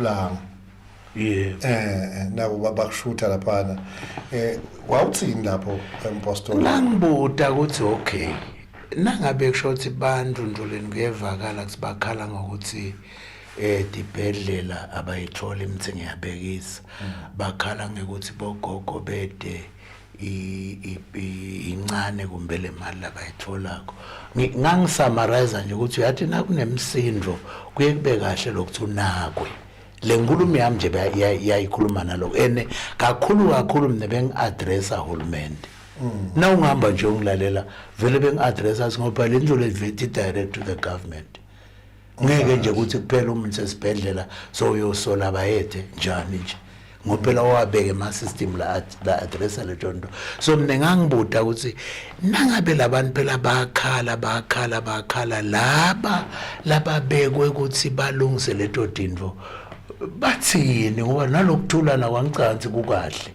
Plan Yeah. nabo bakushutha laphana wawuthini lapho empostoli Langibuta ukuthi okay nangabe kushothi bantu ndoleni kuyevakala ukuthi bakhala ngokuthi dibhedlela abayithola imithe ngiyabekisa bakhala ngekuthi bogogo bede incane kumbe le mali labayitholako ngangisamarize nje ukuthi yathi nakunemsindo kuye kube kahle lokuthi unakwe le nkulumo yami nje yayikhuluma naloko ene kakhulu mina bengi-addressa hulumende na ungihamba nje ungilalela vele bengi-addressa ngoba le nto leveti direct to the government ngeke nje ukuthi kuphela umuntu sesibhedlela so uyosola abayethe njani nje ngophela wabeke ama-system la addressa le nto so mina ngangibuda ukuthi nangabe labantu phela bakhala laba bekwe ukuthi balungise le nto dinvo bathini ngoba nalokuthulana kwangicansi kukahle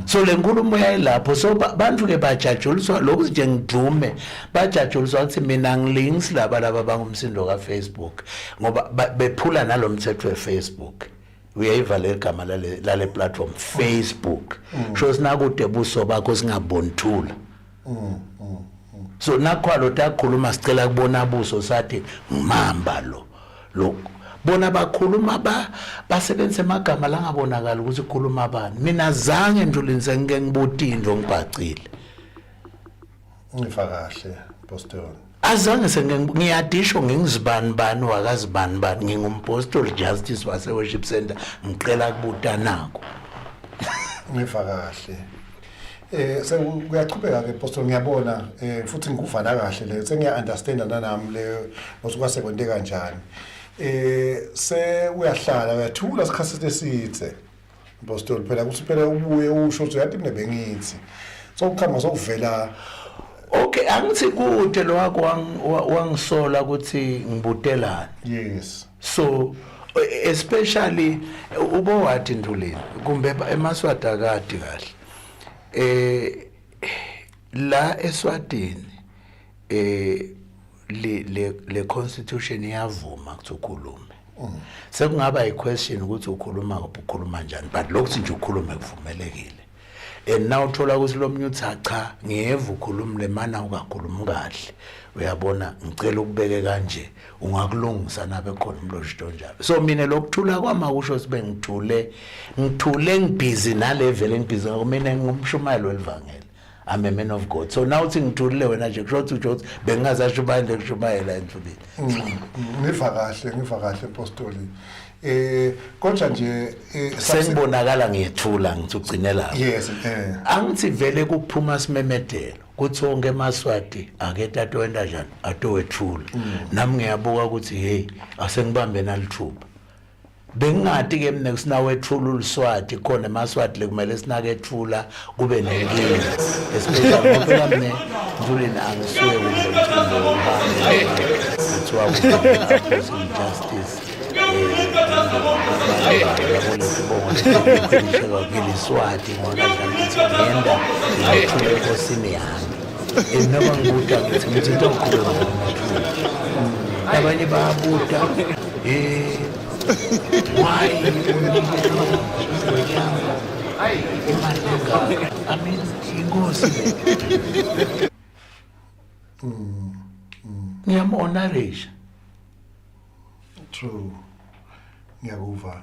so le nkulumo yayilapho so bantu ke bajajuliswa lokhu nje ngidume bajajuliswa ukuthi mina ngilinks laba bangumsindo ka Facebook ngoba bephula nalomthetho we Facebook uyayivala igama lale platform Facebook shows nakude buso bakho singaboni thula so nakhwalo takhuluma sicela kubona buso sathi ngimamba lo bona bakhuluma basebenza emagama la ngabonakala ukuthi ukhuluma abani mina zange njulinze ngeke ngibutindlo ngibhacile ngifa kahle postoli azange ngiyadisho ngingizibani wakazibani ngingumpostoli justice wase worship center ngicela kubuta nako ngifa kahle kuyachubeka ke postoli ngiyabona futhi ngikuvana kahle le sengiya understand nanami le osukwase kwente kanjani se uyahlala uyathula sikhathi esithe postoli phela kuthi phela ubuye usho ukuthi yathi mina bengithi so ukhamba sokuvela okay angithi kude lo wakho wangisola ukuthi ngibutelana yes so especially ubo wathi Ntuleni kumbe eMaswati akade kahle la eSwatini le constitution iyavuma ukuthi ukhulume sekungaba iquestion ukuthi ukhuluma njani but lokho nje ukhulume kuvumelekile and now uthola ukuthi lo mnye uthi cha ngiyeva ukhuluma le mana ukakhuluma kahle uyabona ngicela ukubeke kanje ungakulungisa nabe khona umlosho njalo so mina lokuthula kwama kusho sibe ngithule ngibhizi na level engibhizi mina ngumshumayelo welivangeli I'm a man of God. So now ngithulile wena nje kusho ukuthi bengazathi ubande kushumayela entulini. Ngifa kahle postoli. Kodwa nje sengibonakala ngiyethula ngithi ugcinela. Yes, Angithi vele kuphuma simemedelo. Kuthi wonke eMaswati akethe atowenda njani atowethula. Nami ngiyabuka ukuthi hey asengibambe nalithuba. Bengingati ke mina kusinawethula uLswati khona eMaswati lekumele sinakethula kube nenkinga especially ngoba mina Ntuleni angisuye kumbe kuthiwa justice Swati ngoba ngiyenda ngithule enkosini yami noma ngibuda ngithi into okukhulu abanye bayabuda why I mean ingosi ngiyamonarisha true ngiyakuva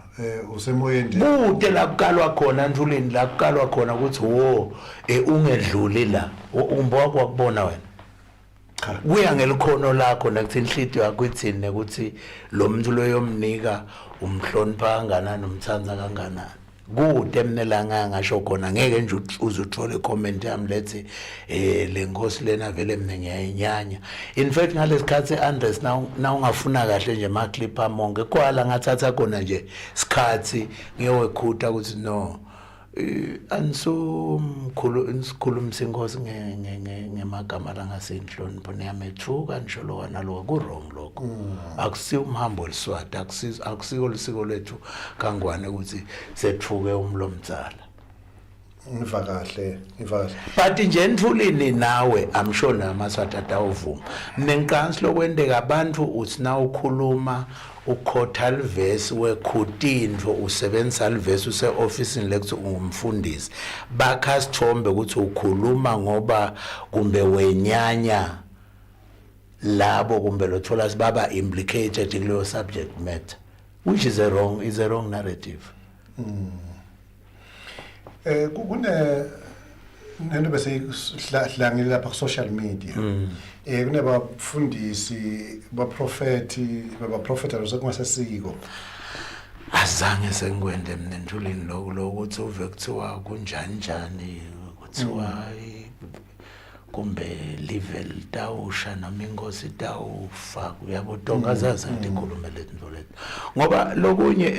usemoyeni bude la kukalwa khona Ntuleni la kukalwa khona ukuthi wo ungedluli la umbo wakubona wena kuya ngelikhono lakho nakuthi inhliziyo yakho ithini ukuthi lo muntu loyomnika umhlonipha kanganani umthanza kanganani kude mina la ngasho khona ngeke nje uzuthola icomment yami lethi le nkosi lena vele mina ngiyayinyanya in fact ngalesikhathi Andres na ungafuna kahle nje ama clip amonke kwala ngathatha khona nje isikhathi ngiyowekhutha ukuthi no anisikhuluma inkosi ngemagama la ngasenhlonipho niyamethuka nisho lo nalo ku wrong lokho akusiyo umhambo leSwati akusiko lisiko lethu kangwane ukuthi sethuke umlomdzala ngiva kahle but nje Ntuleni nawe I'm sure naMaswati atawuvuma nenqansi lokwendeka abantu uthi na ukhuluma uKhotalvesi weKhutindvo usebenzisa alivesi use-ofisini lekuthi ungumfundisi bakha sithombe ukuthi ukhuluma ngoba kumbe wenyanya labo kumbe lothola sibaba implicated kuleyo subject matter, which is a wrong narrative. Kune nento bese sihlangile lapha ku social media. Kunabafundisi baprofeta sekungasesiko. Azange sengikwende mina Ntulini lokuthi uve kuthiwa kunjani kuthiwa kumbe live litawusha noma inkosi itawufa uyabo tongazaza ndikhulume lezinto lezo ngoba lokunye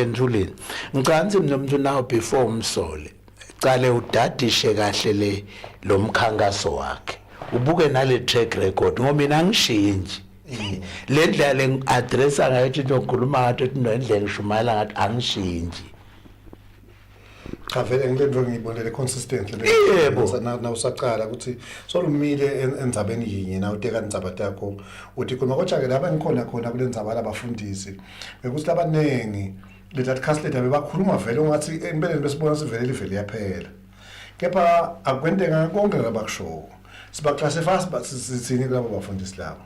Ntulini ngicanga mina umuntu nawo before umsole cale udadishe kahle lo mkhankaso wakhe ubuke nale track record ngoba mina angishinji le ndlela le addressa ngayo ukuthi ngikhuluma ngathi indlela ngishumayela ngathi angishinji. Cha vele ngilento ngiyibonele consistently na usaqala ukuthi solumile endzabeni yinye na uteka indzaba yakho uthi khona kodwa ke laba ngikhona khona kule ndzaba labafundisi ukuthi abanengi lethat cast letter bebakhuluma vele ungathi empeleni besibona sivele livele yaphela kepha akwenteka konke abakusho siba classify sithini kulabo bafundisi labo.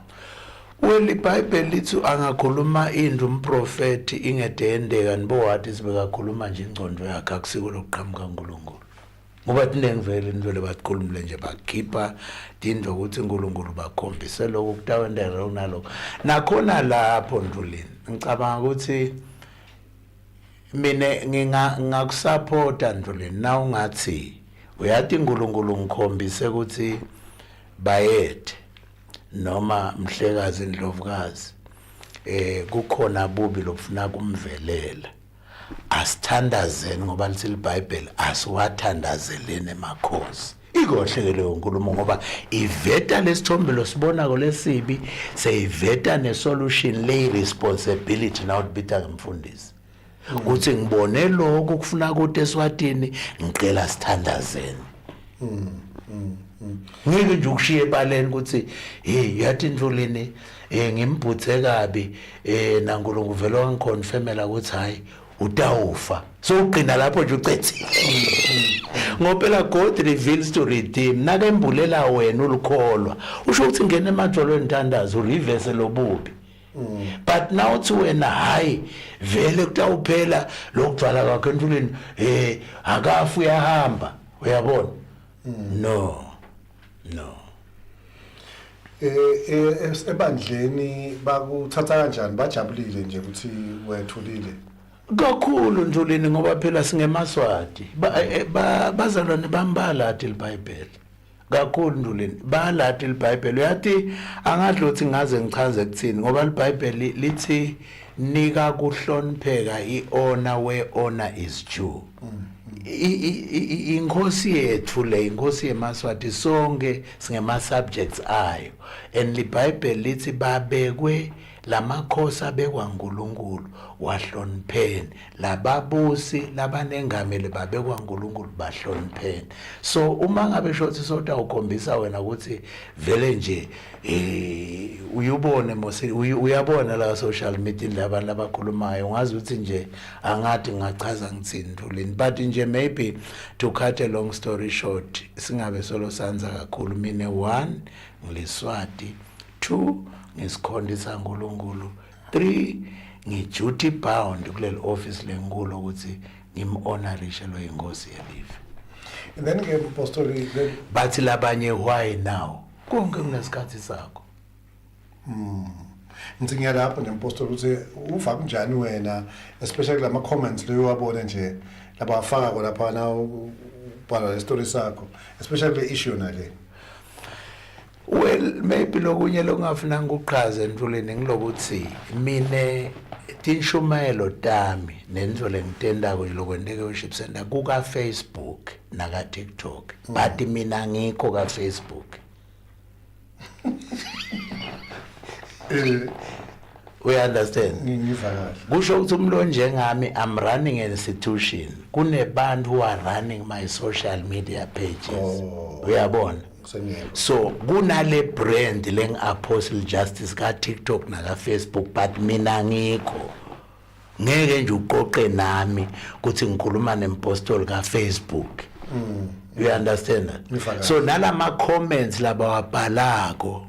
Well iBhayibheli lithi angakhuluma indlu umprofeti ingedendeka nibo wathi sibekakhuluma nje ingcondo yakhe akusiko lokuqhamuka kaNkulunkulu ngoba tinengi vele indlu lebakhulumile nje bakhipha indlu ukuthi uNkulunkulu bakhombise lokho kutawendela nalokho nakhona lapho Ntulini ngicabanga ukuthi mina ngakusupporta Ntulini na ungathi uyathi uNkulunkulu ngikhombise ukuthi bayethe noma mhlekazi indlovukazi kukhona bubi lokufuna kumvelela asithandazeni ngoba lithi iBhayibheli asiwathandazelene emakhosi ikohle leyo nkulumo ngoba iveta lesithombe losibona kolesibi seyiveta nesolution le responsibility now ubita ngumfundisi ukuthi ngibone lokho kufuna ukuthi eSwatini ngicela sithandazeni. Ngeke nje ukushiye ebaleni ukuthi yathi Ntulini ngimbuthe kabi naNkulunkulu vele wangiconfirmela ukuthi hayi utawufa so uqina lapho nje ucethile ngophela God reveals to redeem nakembulela wena ulukholwa usho ukuthi ngene emajolweni nthandazo ureverse lobubi. But now uthi wena hayi vele kutawuphela lokugcwala kwakhe Ntulini akafu uyahamba uyabona. No. Ebandleni bakuthatha kanjani bajabulile nje ukuthi wethulile kakhulu Ntulini ngoba phela singemaswati bazalwane bambala athi iBhayibheli kakhulu Ntulini balathi iBhayibheli uyathi angadli ukuthi ngaze ngichaze kuthini ngoba iBhayibheli lithi nika kuhlonipheka iHonor where honor is due. Inkosi yethu le inkosi yemaswati sonke singema subjects ayo and iBhayibheli lithi babekwe lamakhosi abekwa uNkulunkulu wahlonipheni lababusi labanengameli babekwa uNkulunkulu bahlonipheni. So uma ngabe shothi sota ukhombisa wena ukuthi vele nje uyubone mose uyabona la social media labantu labakhulumayo ngazi ukuthi nje angathi ngachaza ngitsini Ntulini but nje maybe to cut a long story short singabe solo sanza kakhulu mina 1 ngiliswati 2 ngisikhondisa uNkulunkulu 3 ngiduty bound kuleli office lenkulu ukuthi ngimhonorishe lo inkosi yelive. And then ke apostoli bathi labanye why now konke kunesikhathi sakho. Ngithinga lapho ngempostoli ukuthi uva kunjani wena especially lama comments leyo wabona nje laba afaka lapha na ubhala le story sakho especially le issue nale. Well maybe lokunye lokungafuna ukuqhaza Ntulini ngilokuthi mine tinshumayelo tami nenzo lengitendako lokwendeke worship center kuka Facebook naka TikTok but mina ngikho ka Facebook. We understand ngiva kahle kusho ukuthi umuntu njengami I'm running an institution kunebantu who are running my social media pages uyabona Sengiyebo. So kunale brand leng Apostle Justice ka TikTok na ka Facebook but mina ngikho ngeke nje uqoqe nami ukuthi ngikhuluma nempostoli ka Facebook. You understand that? So nalama comments laba wabhalako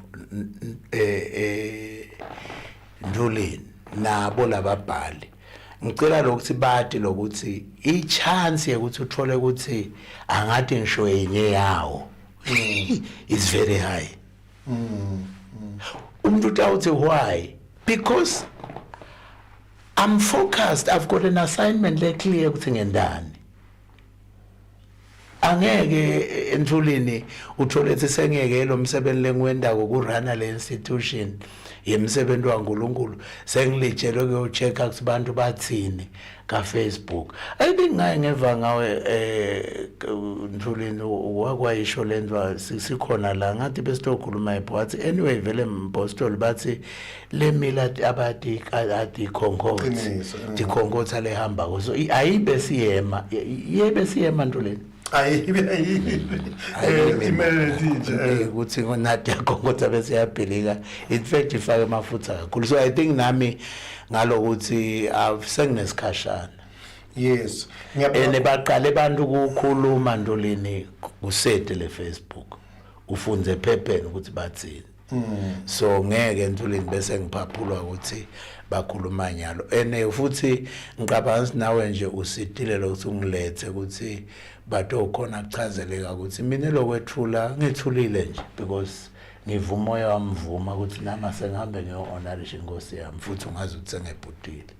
Ndulini nabo lababhali ngicela lokuthi bathi lokuthi ichance ukuthi uthole ukuthi angathi ngisho yenye yawo is very high. Umuntu utawuthi why? Because I'm focused, I've got an assignment le clear ukuthi ngendani. Angeke Ndulini uthole ukuthi sengeke lo msebenzi lengwenda ukurana le institution yemsebenzi waNkulunkulu sengilitshelwe kuyochecka ukuthi bantu bathini ka Facebook. I think ngeva ngawe Ndulini wakwayisho lendwa sikhona la ngathi besitokhuluma iphwathi anyway vele impostoli bathi le mila abati ati khonkhotha lehamba kuzo ayibe siyema yebe siyema Ndulini ukuthi ngonathi yakhongotha bese yabhilika in fact ifake amafutha kakhulu. So I think nami ngalokuthi senginesikhashana. Yes, ene baqale abantu ukukhuluma Ndulini kusete le Facebook ufunze ephepheni ukuthi bathini. So ngeke Ndulini bese ngiphaphulwa ukuthi bakhuluma nyalo ene futhi ngicabanga nawe nje usitile lokuthi ungilethe ukuthi bato khona kuchazeleka ukuthi mina lokwethula ngithulile nje because ngivuma moya wamvuma ukuthi nama sengihambe ngehonoration Nkosi yami futhi ungazi ukuthi sengebhudile.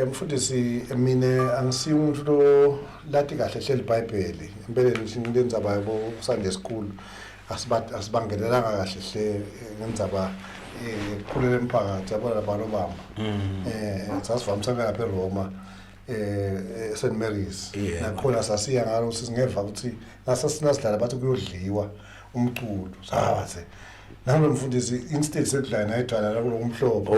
Mfundisi mina angisiyo umuntu lo lathi kahle hleli iBhayibheli impela ngilenza yabo Sunday school asibangelelanga kahle hle ngenzaba khulele emphakathi yabona labalo bamba sasivamisa lapha eRoma St Mary's nakhona sasiya ngalo sisingeva ukuthi nasasidlala bathi kuyodliwa umculo sabathe nami mfundisi instead sekudlala nayidwala lapho umhlobo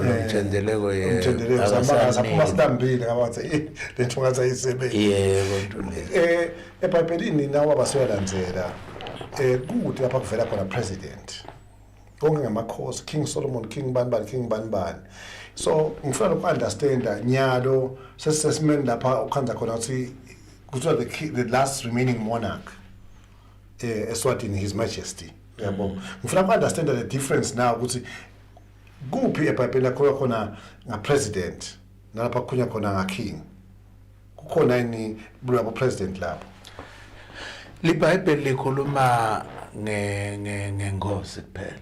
nomthendeleko umthendeleko saphuma silambile ngabathi lento ngathi ayisebenzi yebo Ndulini eBhayibhelini nawo abaseyalandzela kude lapha kuvela khona president konke ngamakhosi King Solomon King Banban so ngifuna ukunderstanda nyalo sesesimeni lapha ukhanza khona ukuthi kuthiwa the last remaining monarch Eswatini His Majesty yabo ngifuna ukunderstanda the difference now ukuthi kuphi eBhayibhelini khona ngapresident nalapha kukhanya khona ngaking kukhona yini bulabo president lapho liBhayibheli likhuluma ngengosi kuphela.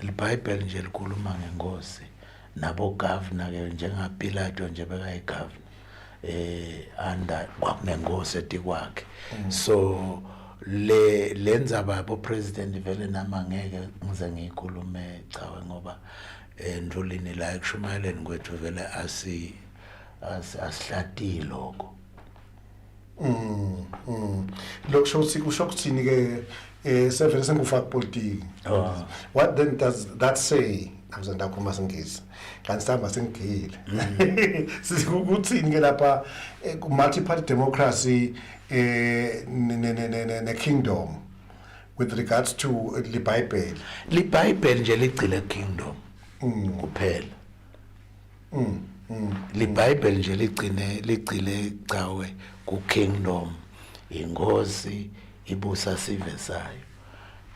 liBhayibheli nje likhuluma ngengosi nabo governor ke njengaPilato nje beka igovernor anda kwakunengosi etikwakhe. So lenza babo president vele nama ngeke ngize ngikhulume chawe ngoba Ndulini la ekushumayeleni kwethu vele asihlatile lokho. Lokusho ukuthi kusho ukuthini ke sevele sengufaka politiki. What then does that say? Ngizenda khuluma singisi. Kanti sihamba sengigile. Sikuthini ke lapha ku multi party democracy ne kingdom with regards to liBhayibheli. liBhayibheli nje ligcile kingdom kuphela. liBhayibheli nje ligcile cawe ku kingdom ingosi ibusa sivesayo.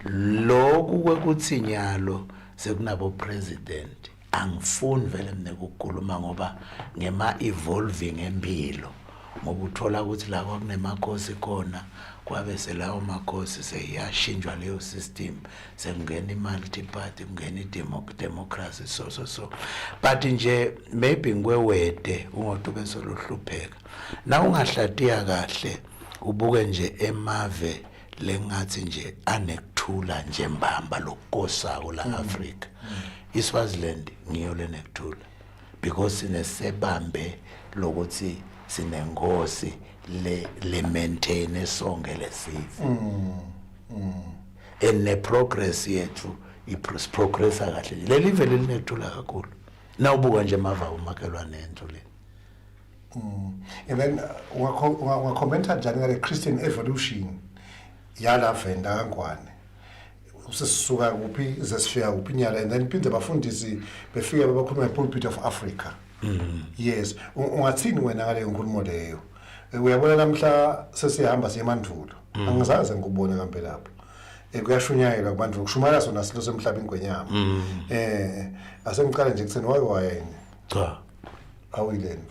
Lokhu kwekuthi nyalo sekunabo president angifuni vele mina ukukhuluma ngoba ngema evolving empilo ngoba uthola ukuthi la kwakunemakhosi khona kwabe selawo makhosi seyashintshwa leyo system sekungena imulti party kungena idemocracy so but nje maybe ngwewede ungothi bese lohlupheka na ungahlatiya kahle ubuke nje emave lengathi nje anekuthula nje mbamba lokukosako la Africa. iSwaziland ngiyo lenekuthula because sinesebambe lokuthi sinengosi le maintain sonke lesizwe ene progress yethu iprogressa kahle leli vele linekuthula kakhulu na ubuka nje mava umakhelwane Ndulini. And then ungakhomenta njani ngale Christian evolution yala Venda kaNgwane usisuka kuphi sesifika kuphi inyala and then phinde bafundisi befika bakhuluma ngePulpit of Africa. Yes, ungathini wena ngale nkulumo leyo? Uyabona namhla sesihamba siye emandulo. Angizaze ngikubone kambe lapho. Kuyashunyayela kubantu kushumayela sona silo semhlabeni kwenyama. Asemqale nje kutheni wayini? Cha. Awuyileni.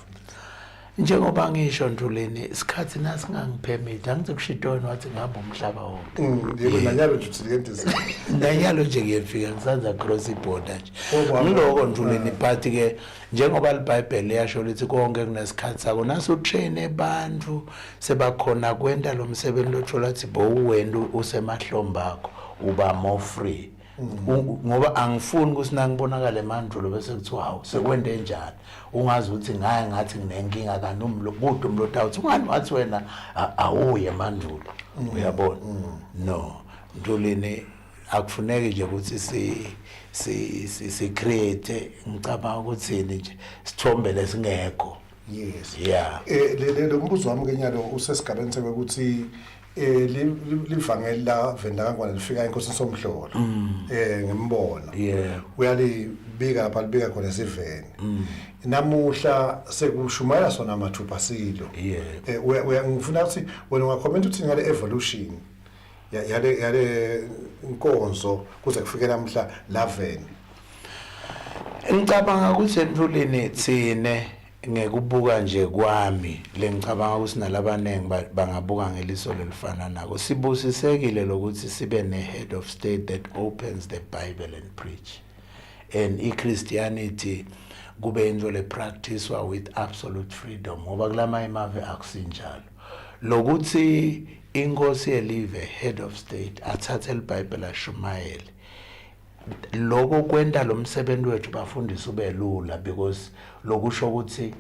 Njengoba ngisho Ntuleni isikhathi nasingangipermit angithi kushitoni wathi ngihamba umhlaba wonke. Yebo nanyalo nje uthikentisa. Nanyalo nje ngiyefika ngisanza cross iborder nje. Ngiloko Ntuleni but ke njengoba iBhayibheli liyasho lithi konke kunesikhathi sako naso train abantu sebakhona kwenda lo msebenzi lothola athi bo uwenda usemahlomba akho uba more free. Ngoba angifuni ukuthi nangibonakala emandulo bese kuthiwa hawu sekwende njani ungazi ukuthi ngathi nginenkinga kanomlo kude umlotha uthi ungani wathi wena awuye emandulo uyabona no Ntuleni akufuneki nje ukuthi si create ngicabanga ukuthi nje sithombe lesingekho. Yes. Yeah. Lo mbuzo wami kenyalo usesigabeni sekuthi livangeli la Venda kaNgwane lifika enkosini Somhlolo ngembono uyalibika lapha libika khona esiveni namuhla sekushumayela sona amathupha silo ngifuna ukuthi wena ungakhomenta ukuthi ngale evolution yale inkonzo kuze kufike namhla la Venda. Ngicabanga ukuthi Ntuleni thine ngekubuka nje kwami lengicabanga ukuthi nalabanengi bangabuka ngeliso lelifana nako sibusisekile lokuthi sibe ne head of state that opens the Bible and preach and iChristianity kube into le practice with absolute freedom ngoba kulama imave akusinjalo lokuthi inkosi yelive head of state athathe iBhayibheli ashumayele lokho kwenda lo msebenzi wethu bafundisa ube lula because lokusho ukuthi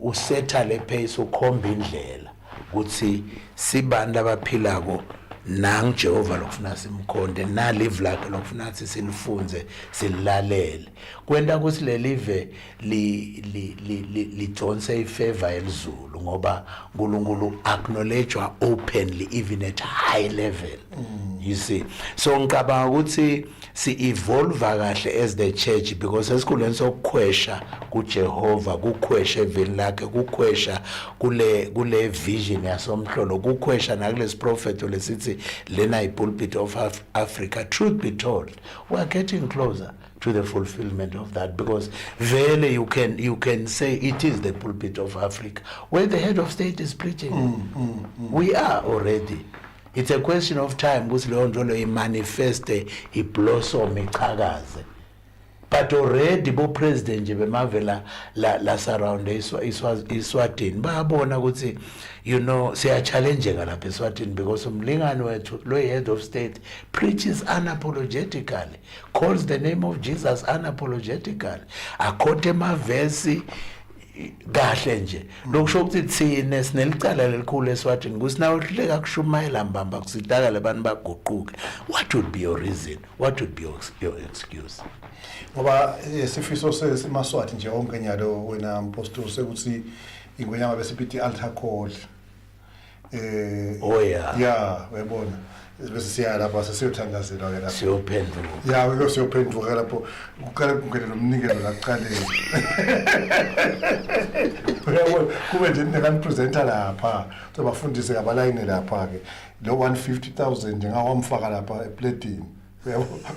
usetha le pace ukhomba indlela ukuthi sibantu abaphilako nang Jehova lokufuna simkhonde na live lakhe lokufuna ukuthi silifunze sililalele kwenda ukuthi le live li donse ifavor elizulu ngoba uNkulunkulu acknowledge openly even at high level. You see, so ngicabanga ukuthi si evolve kahle as the church because esikhuleni sokukhwesha kuJehova kukhwesha eveni lakhe kukhwesha kule vision yasomhlolo kukhwesha nakulesi prophet lesithi lena iPulpit of Africa. Truth be told, we are getting closer to the fulfillment of that because really you can say it is the Pulpit of Africa where the head of state is preaching. We are already. It's a question of time ukuthi leyo nto lo manifeste iblossom ichakaze but already bo president nje bemavela la surround iSwatini bayabona ukuthi you know siya challenge lapha eSwatini because umlingani wethu lo head of state preaches unapologetically, calls the name of Jesus unapologetically, akhothe amavesi kahle nje lokusho ukuthi thine sinelicala lelikhulu eSwatini kusinawo hleka kushumayela mbamba kusidakala abantu baguquke. What would be your reason? What would be your excuse? Ngoba sifiso semaswati nje onke nyalo wena mpostoli sekuthi ingwenyama besipithi altar call uyabona bese siya lapha sesiyothandazela ke lapha siyophenduka siyophenduka lapho uqala kungena nomnikelo laqaleni uyabona kube nje nekani presenter lapha sobafundise kabalayini lapha ke lo 150,000 nje ngawamfaka lapha eplatini uyabona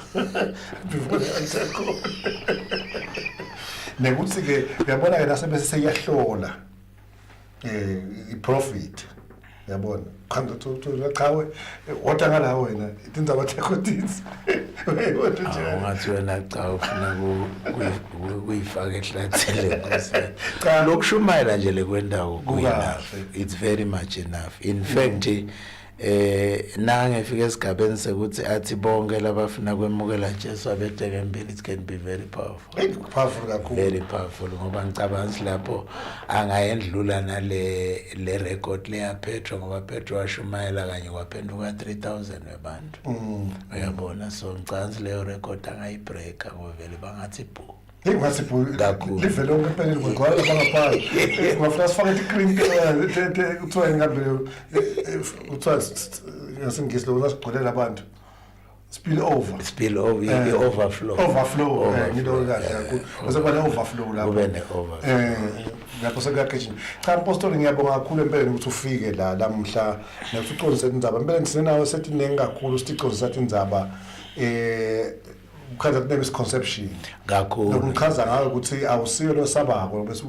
nekuthi ke uyabona ke nasebese seyahlola iprofit yabona khanda chawe wotangala wena itindzaba takho tinzi wena nje ungathi wena cha ufuna kuyifaka ehlathele nkosi lokushumayela nje lekwendawo kuyinafu. It's very much enough. In fact nangefika esigabeni sekuthi athi bonke labafuna kwemukela Jesu abedeke empili it can be very powerful kakhulu, very powerful ngoba ngicabanga lapho angayendlula le record leya Petro ngoba Petro washumayela kanye kwaphenduka 3,000 webantu uyabona. So ngicabanga leyo record angayibreaka ngoba vele bangathi bho Hey ngathi Kakhulu. live lonke empeleni kugcwala bangaphandle. Ngafuna sifake i-cream kuthiwa ngabe kuthiwa ngesingisi lo nasigcolela abantu. Spill over, overflow ngilo kahle kakhulu bese kuba overflow lapho kube ne-overflow lapho sekuyagijima cha mpostoli ngiyabonga kakhulu empeleni ukuthi ufike la namhla nokuthi uqondise indzaba empeleni sinenawo sethi ningi kakhulu siqondisa indzaba ukhaza misconception kakhulu nokuchaza ngayo ukuthi awusiyo lo sabako bese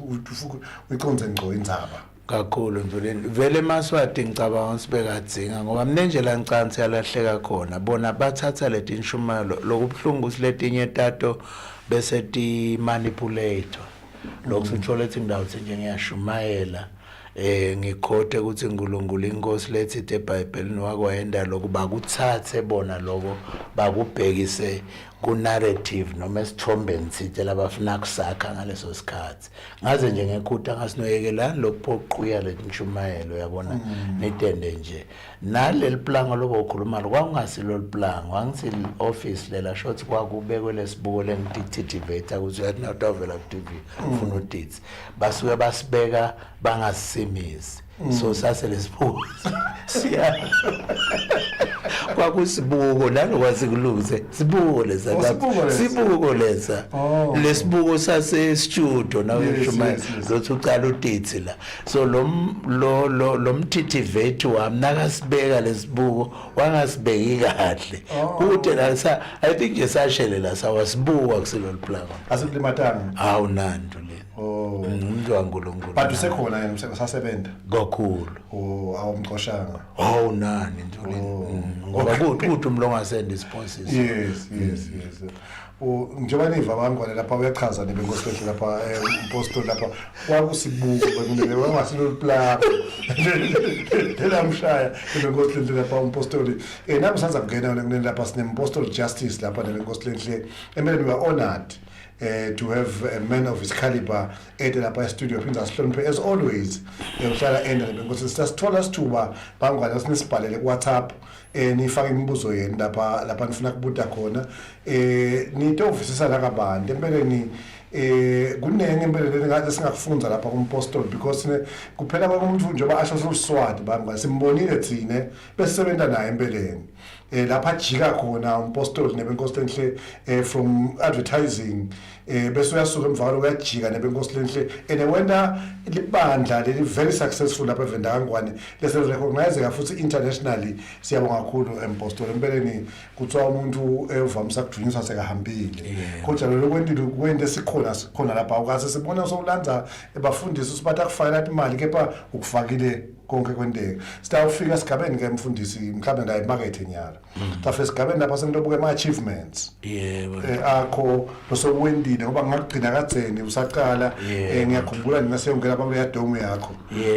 uyiqonze ngco indzaba kakhulu Mvuleni vele eMaswati ngicabanga sibekadzinga ngoba mnenjela ncansi yalahleka khona bona bathatha leti nshumayelo lokubhlungu siletinye tato bese ti manipulator lokuthola ethi indawo nje ngiyashumayela ngikhote ukuthi uNkulunkulu inkosi lethi eBhayibhelini wakwayenda lokuba kuthathe bona lokho bakubhekise ku-narrative noma esithombeni sithi labafuna kusakha ngaleso sikhathi ngaze nje ngekhuta ngasinoyekelani lokuphoquya leti nshumayelo yabona nitende nje naleli planga lokukhuluma lo kwakungasilo liplanga wangithi office lela short kwakubekwe lesibuko lengititivator ukuthi yathi nawutavela ku TV ufuna udits basuke basibeka bangasimizi so sase lesibuko siya kwakusibuko nalokwazi kulungise sibuko lesa sibuko lesa lesibuko sase studio nawe shuma lothi ucala udate la so lo mtitivator wami nakasibeka lesibuko wangasibeki kahle kude la I think nje sashelela sawasibuka kuselo plan asikulimatanga awu nanto le umuntu waNkulunkulu but usekhona yena usasebenza kakhulu awumxoshanga nani Ntuleni ngoba kuthi umlonga send sponsors yes njengoba niva bangwane lapha uyachaza nebenkosi lapha imposto lapha kwakusibuko bekunele wangasilo plan elamshaya nebenkosi lapha umpostoli nami sanza kungena lapha sinempostal justice lapha nebenkosi lenhle emele we are honored to have a man of his caliber at lapha studio phinda sihloniphe as always uhlala enda nebenkosi sasithola sithuba bangwane sinisibhalele ku WhatsApp nifake imibuzo yeni lapha nifuna kubuta khona nitovisisa la kabantu empeleni kunenge empeleni ngathi singakufunza lapha kumpostoli because kuphela umuntu njengoba asho soSwati bangwane simbonile thine bese sebenza naye empeleni lapha jika khona umpostoli nebenkosi lenhle from advertising bese uyasuka emvalo uyajika nebenkosi lenhle wena libandla leli very successful lapha eVendangwane lese recognize futhi internationally siyabonga kakhulu empostoli empeleni kuthiwa umuntu evamisa kujunyiswa sekahambile kodwa lo kwente sikhona lapha ukase sibona sokulanza ebafundisi usibatha kufaka imali kepha ukufakile konke kwenteke sitawufika sigabeni ke mfundisi mhlawumbe ndaye market enyala tafike sigabeni lapha sengilobuka ama achievements akho losokwendile ngoba ngakugcina kadzeni usaqala ngiyakhumbula nina seyongena lapha kuya domu yakho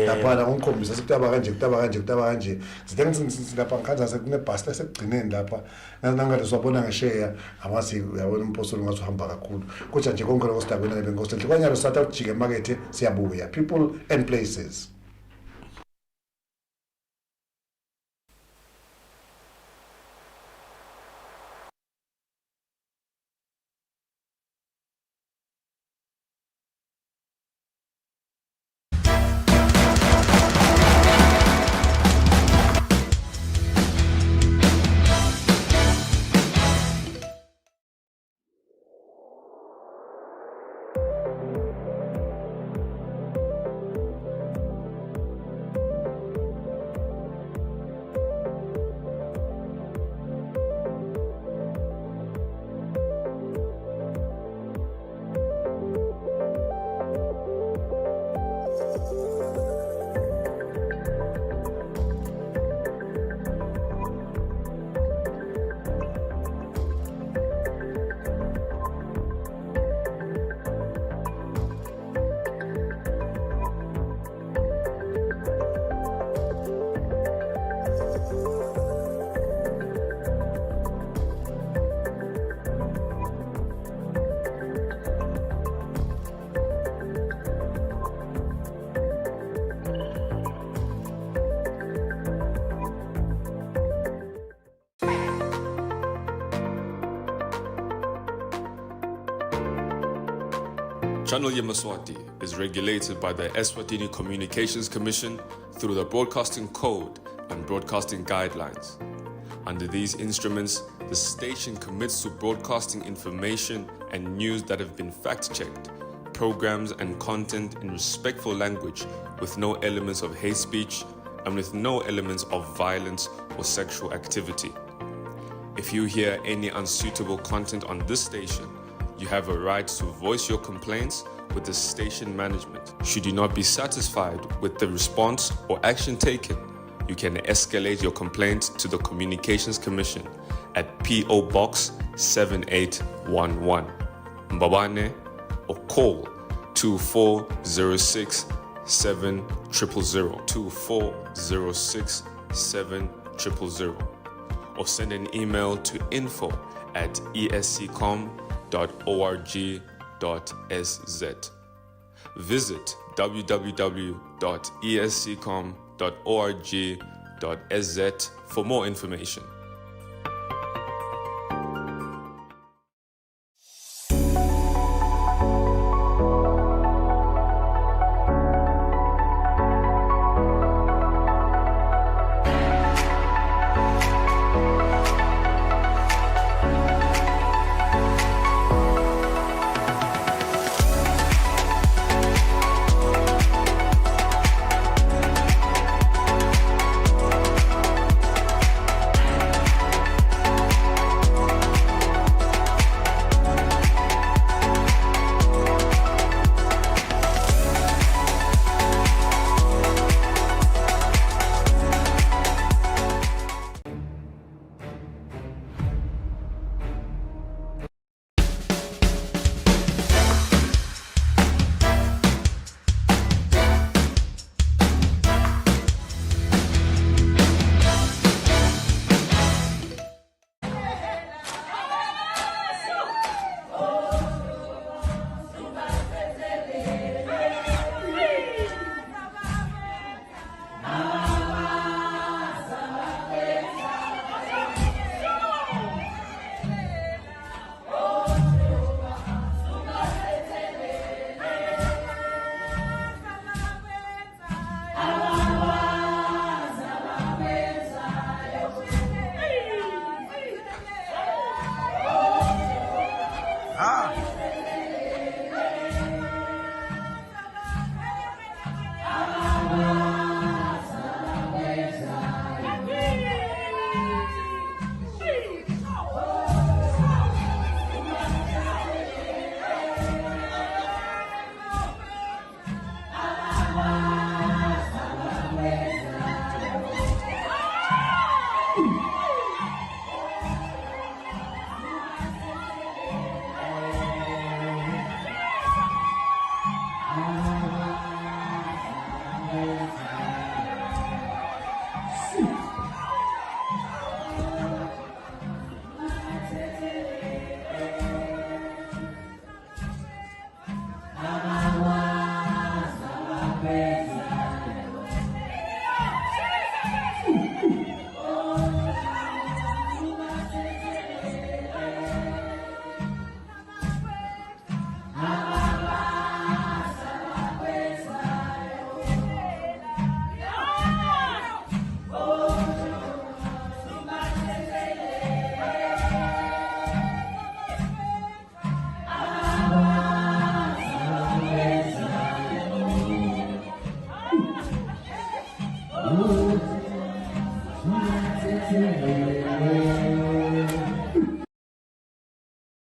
lapha la ngikhombisa sikutaba kanje zidengisi lapha ngikhanza sekune bus lesekugcineni lapha nangale swabona ngeshare amasi uyabona umpostoli ngathi uhamba kakhulu kodwa nje konke lokho sidabena nebenkosi enhle kwanyalo satha ukujika emarket siyabuya people and places. Channel Yemaswati is regulated by the Eswatini Communications Commission through the Broadcasting Code and Broadcasting Guidelines. Under these instruments, the station commits to broadcasting information and news that have been fact-checked, programs and content in respectful language with no elements of hate speech and with no elements of violence or sexual activity. If you hear any unsuitable content on this station, you have a right to voice your complaints with the station management. Should you not be satisfied with the response or action taken, you can escalate your complaint to the Communications Commission at P.O. Box 7811, Mbabane, or call 2406 7000, 2406 7000, or send an email to info@esccom.org.sz. Visit www.esccom.org.sz for more information.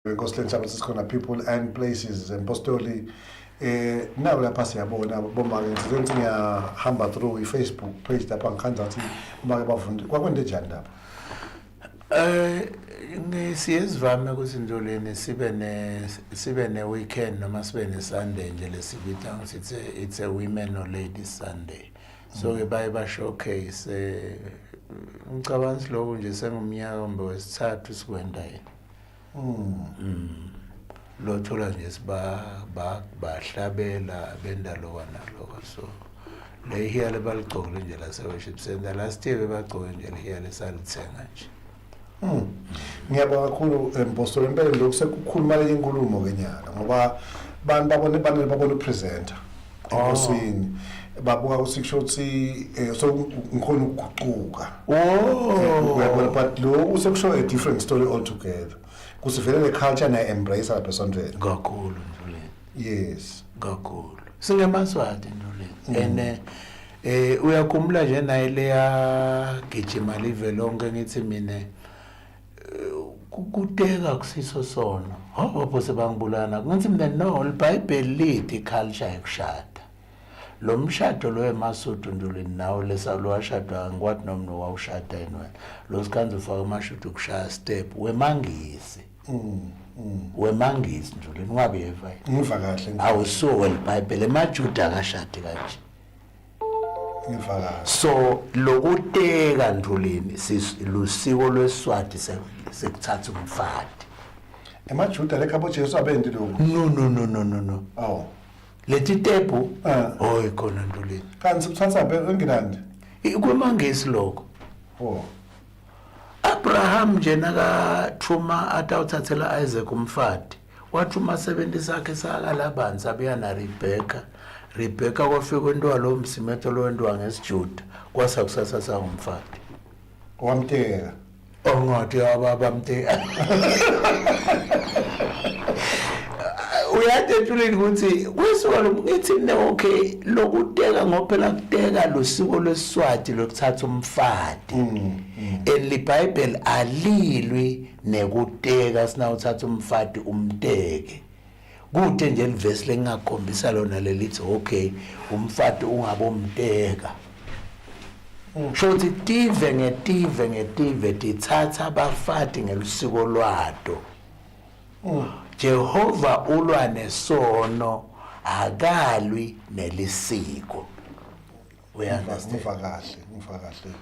Nkosini Thaba sikhona people and places empostoli nawe lapha siyabona bomake ngizenze ngiyahamba through iFacebook page lapha ngikhanza ukuthi bomake bafundi kwakwende njani lapha siyezivame ukuthi Ndoleni sibe ne weekend noma sibe ne Sunday nje lesibita ngithi it's a women or ladies Sunday so ke ba showcase ngicabanga lokho nje sengumnyaka mbe wesithathu sikwenda yini lo thola nje bahlabela bendalo wanalo so le here lebaligcokile nje la worship center last year bebagcoke nje le here lesalithenga nje ngiyabonga kakhulu empostoli impela lokho sekukhuluma le inkulumo kenyaka ngoba bani babone presenter enkosini babuka ukuthi kusho ukuthi so ngikhona ukuguquka uyabona but lo usekusho a different story altogether kusivele le culture na embrace lapha esontweni kakhulu Nduleni yes kakhulu singemaswati Nduleni uyakhumbula nje naye leya gijima live lonke ngithi mina kuteka kusiso sona hobo sebangibulana ngathi mina no iBhayibheli lithi culture yokushada lo mshado lo eMasuthu Nduleni nawo lesalwashada ngikwathi noma wawushada yena lo sikhanze ufaka amashudu kushaya step wemangisi wemangisi Nduleni ungabe yeva ngiva kahle awusuke iBhayibheli emaJuda akashadi kanje ngiva kahle so lokuteka Nduleni silusiko lweSwati sekuthatha umfati emaJuda lekhabo Jesu abendi lokho no aw lethi tepu ikhona Nduleni kanti sibuthatha enginandi kwemangisi lokho Abraham nje nakathuma atawuthathela Isaac umfati wathuma 70 sakhe sakalabanzi sabuya na Rebecca kwafika kwentwa lo msimetho lo wentwa ngesiJuda kwasa kusasa sangumfati wamteka ongathi ababamteka uyathetuleni ukuthi kwesikole ngithi mina okay lokuteka ngophela kuteka losiko lweSwati lokuthatha umfati eliBhayibheli alilwi nekuteka sinawuthatha umfati umteke kude nje livesi lengakhombisa lona lelithi okay umfati ungabomteka shothi tive ngetive dithatha abafati ngelusiko lwato Jehova ulwa nesono akalwi nelisiko uyangazi ngiva kahle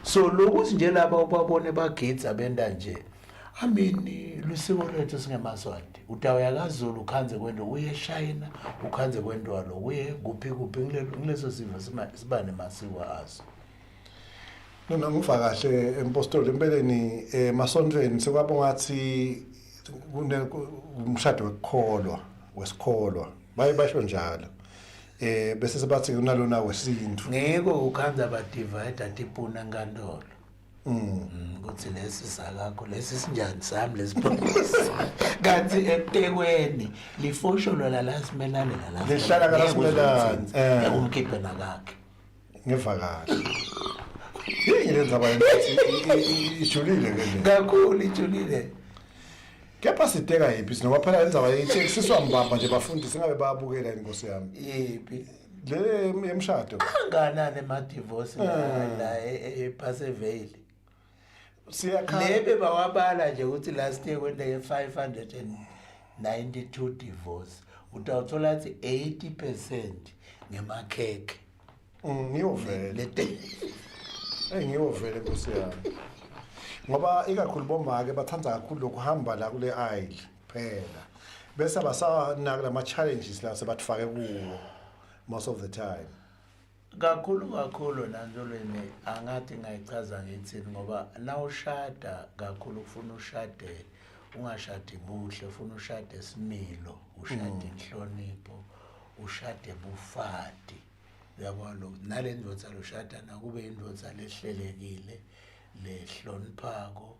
so lokuthi nje laba babone bagidza benda nje lusiko lethu singemaswati utawuya kaZulu ukhanze kwento uye eShayina ukhanze kwento lo uye kuphi kuleso sivo siba nemasiko aso noma ngiva kahle empostoli empeleni emasontweni sekwabonga ngathi umshado wesikholwa bayibasho njalo bese sebathi kunalona wesintu ngeke ukhanza ba divide atipuna ngandolo ukuthi lesi sakakho lesi sinjani sami lesibonisa kanti etekweni lifosholwa la simelane la lihlala kalasimelane umkhiphe nakakhe ngiva kahle yenza abantu ijulile kakhulu ijulile kepha siteka yipi sinoma phela yenza bayithi siswambamba nje bafundisi ngabe bayabukela inkosi yami yipi le emshado kanganani ema-divorce la ePasevale siyakhala bawabala nje ukuthi last year kwenteke 592 divorce utawuthola ukuthi 80% ngemakhekhe ngiyovele ngiyovele nkosi yami ngoba ikakhulu bomake bathanda kakhulu lokuhamba la kule aisle phela bese abasanaka lama challenges la sebathifake kuwo most of the time kakhulu nanjolweni angathi ngayichaza ngithini ngoba nawushada kakhulu ufuna ushade ungashadi buhle ufuna ushade isimilo ushade inhlonipho ushade bufati uyabona lo nalendvodza loshada nakube indvodza lehlelekile lehloniphako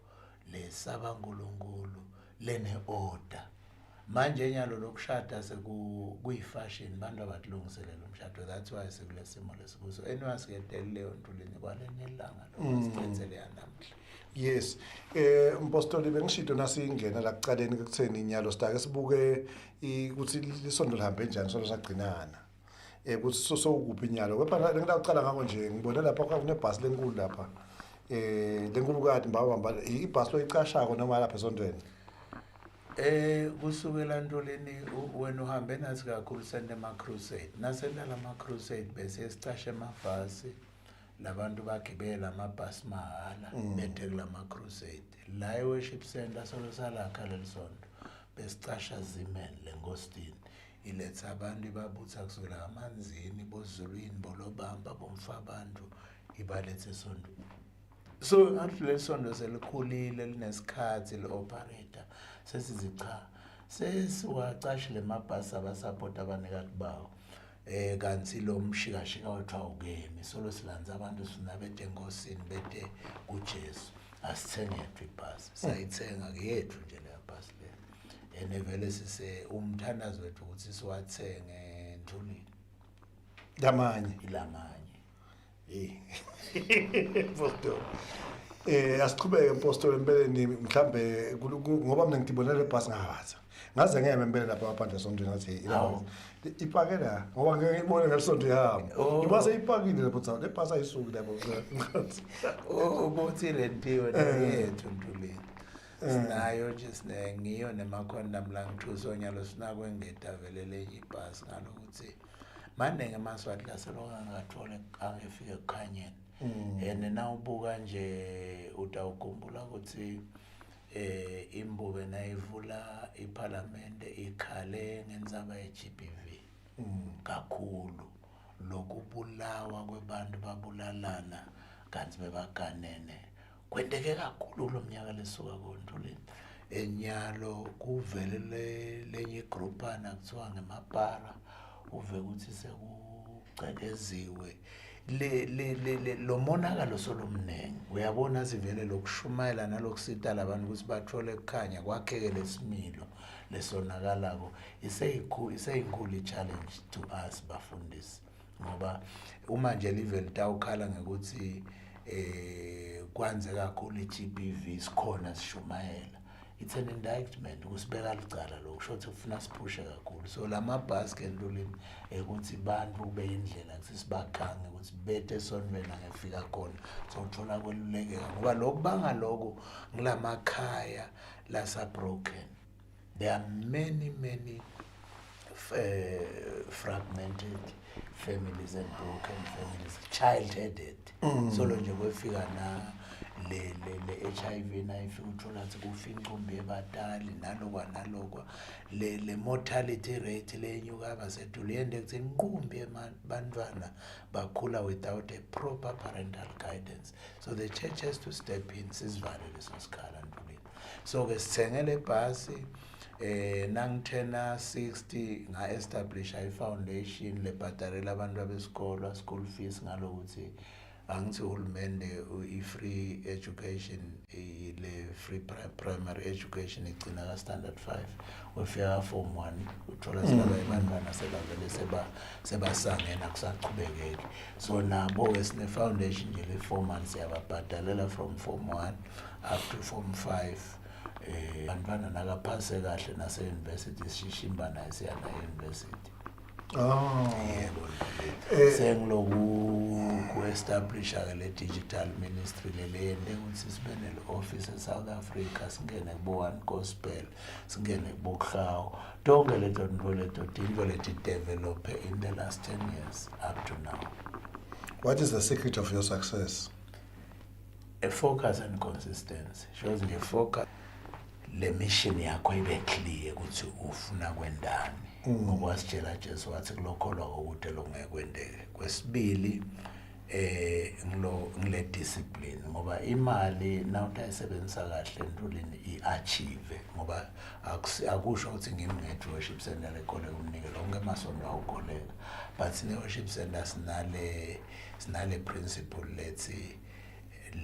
lesaba uNkulunkulu lene order manje nyalo lokushada sekuyifashion abantu abakulungiselela umshado that's why sekulesimo lesikuso eniwasikedeleleyo Nduleni kwalenelanga lokusikhethele yanamhla yes umpostoli bengishito nasingena la kucaleni kutheni inyalo sitake sibuke ukuthi lisondo lihambe njani solo sagcinana ukuthi sokuphi inyalo kepha ngidaqala ngako nje ngibone lapha kunebhasi lenkulu lapha lenkulu mbaba ibhasi loyicashako noma lapha esontweni kusukela Nduleni wena uhambe nathi kakhulu sende ma crusade naselala ma crusade bese sicashe amabhasi labantu bagibela amabhasi mahala bethe kulama crusade la worship center solo salakha lelisonto besicasha Zimen leNgostini iletha abantu ibabutha kusukela amanzini bozulwini bolobamba bomfa abantu ibalethe esonto so ngathi lesondo selikhulile linesikhathi leoperator sesizi cha sesiwacashile amabhasi abasupport abanika kubawo kanti lo mshikashika wethu awukemi solo silanza abantu sifuna bete enkosini bete kuJesu asithenge yethu ibhasi sayithenga ke yethu nje le bhasi le vele sise umthandazo wethu ukuthi siwathenge Ntulini lamanye Pastor asiqhubeke impostoli empeleni mhlambe ngoba mina ngitibonela lebhasi ngaze ngiyeme empeleni lapha ngaphandle esontweni ngathi ipake la ngoba ngeke ngibone ngesonto yami ibase ipakile lapho le bhasi ayisuki lapho ukuthi rentiwe yethu Ntulini sinayo nje ngiyo nemakhonda mlangithuso nyalo sinakwe ngeta velele ibhasi ngalokuthi maningi amaswati laseloka angathole angefike kukhanyeni na ubuka nje utawukhumbula ukuthi imbube nayivula iParliament ikhale ngendzaba yeGBV kakhulu lokubulawa kwebantu babulalana kanti bebaganene kwenteke kakhulu lo mnyaka lesuka koNtulini enyalo kuvele lenye groupana kuthiwa ngemapara uve ukuthi sekucekeziwe lo monakalo solomnengi uyabona sivele lokushumayela nalokusita labantu ukuthi bathole kukhanya kwakheke lesimilo lesonakalako iseyinkulu challenge to us bafundisi ngoba uma nje live litawukhala ngekuthi kwanze kakhulu iGBV sikhona sishumayela it's an indictment kusibeka licala lo kusho ukuthi ufuna siphushe kakhulu so lamabhasi ke Ntulini ukuthi bantu kube indlela ukuthi sibakhange ukuthi bete sonweni angefika khona so uthola kwelulekeka ngoba lokubanga lokho ngilamakhaya lasa broken there are many fragmented families and broken families child-headed so lo nje kwefika na le HIV nayifika uthola ukuthi kufa inqumbi ebadali nalokwa le mortality rate lenyuka abasedulu yende ukuthi inqumbi ebantwana bakhula without a proper parental guidance so the church has to step in sisivale leso sikhala Ntulini so ke sithengele ibhasi nangithena 60 nga-establish i-foundation lebhadarela abantu abesikolo school fees ngalokuthi angithi uhulumende i-free education le-free primary education igcina ka-standard 5 wefika form 1 uthola silaba abantwana sebavele sebasangena kusaqhubekeki so nabo esine-foundation nje le-4 months yababhadalela from form 1 up to form 5 bantwana nakaphase kahle nase-university sishimba naye siya na-university yebo sengiloku ku-establisha ke le-digital ministry leleyende ukuthi sibe nele-office eSouth Africa singene kubo-One Gospel singene kubo-Khawu tonke leto nto leti develophe in the last 10 years up to now. What is the secret of your success? A focus and consistency shows nje focus le mission yakho ibe clear ukuthi ufuna kwendani ngokwasitshela Jesu wathi kulokholwa ukuthi longekwendeke kwesibili ngile discipline ngoba imali nawutayisebenzisa kahle Ntulini iachieve ngoba akusho ukuthi ngimngethe worship center lekole umnike lonke amasonto awukoleka but ne worship center sinale principle let's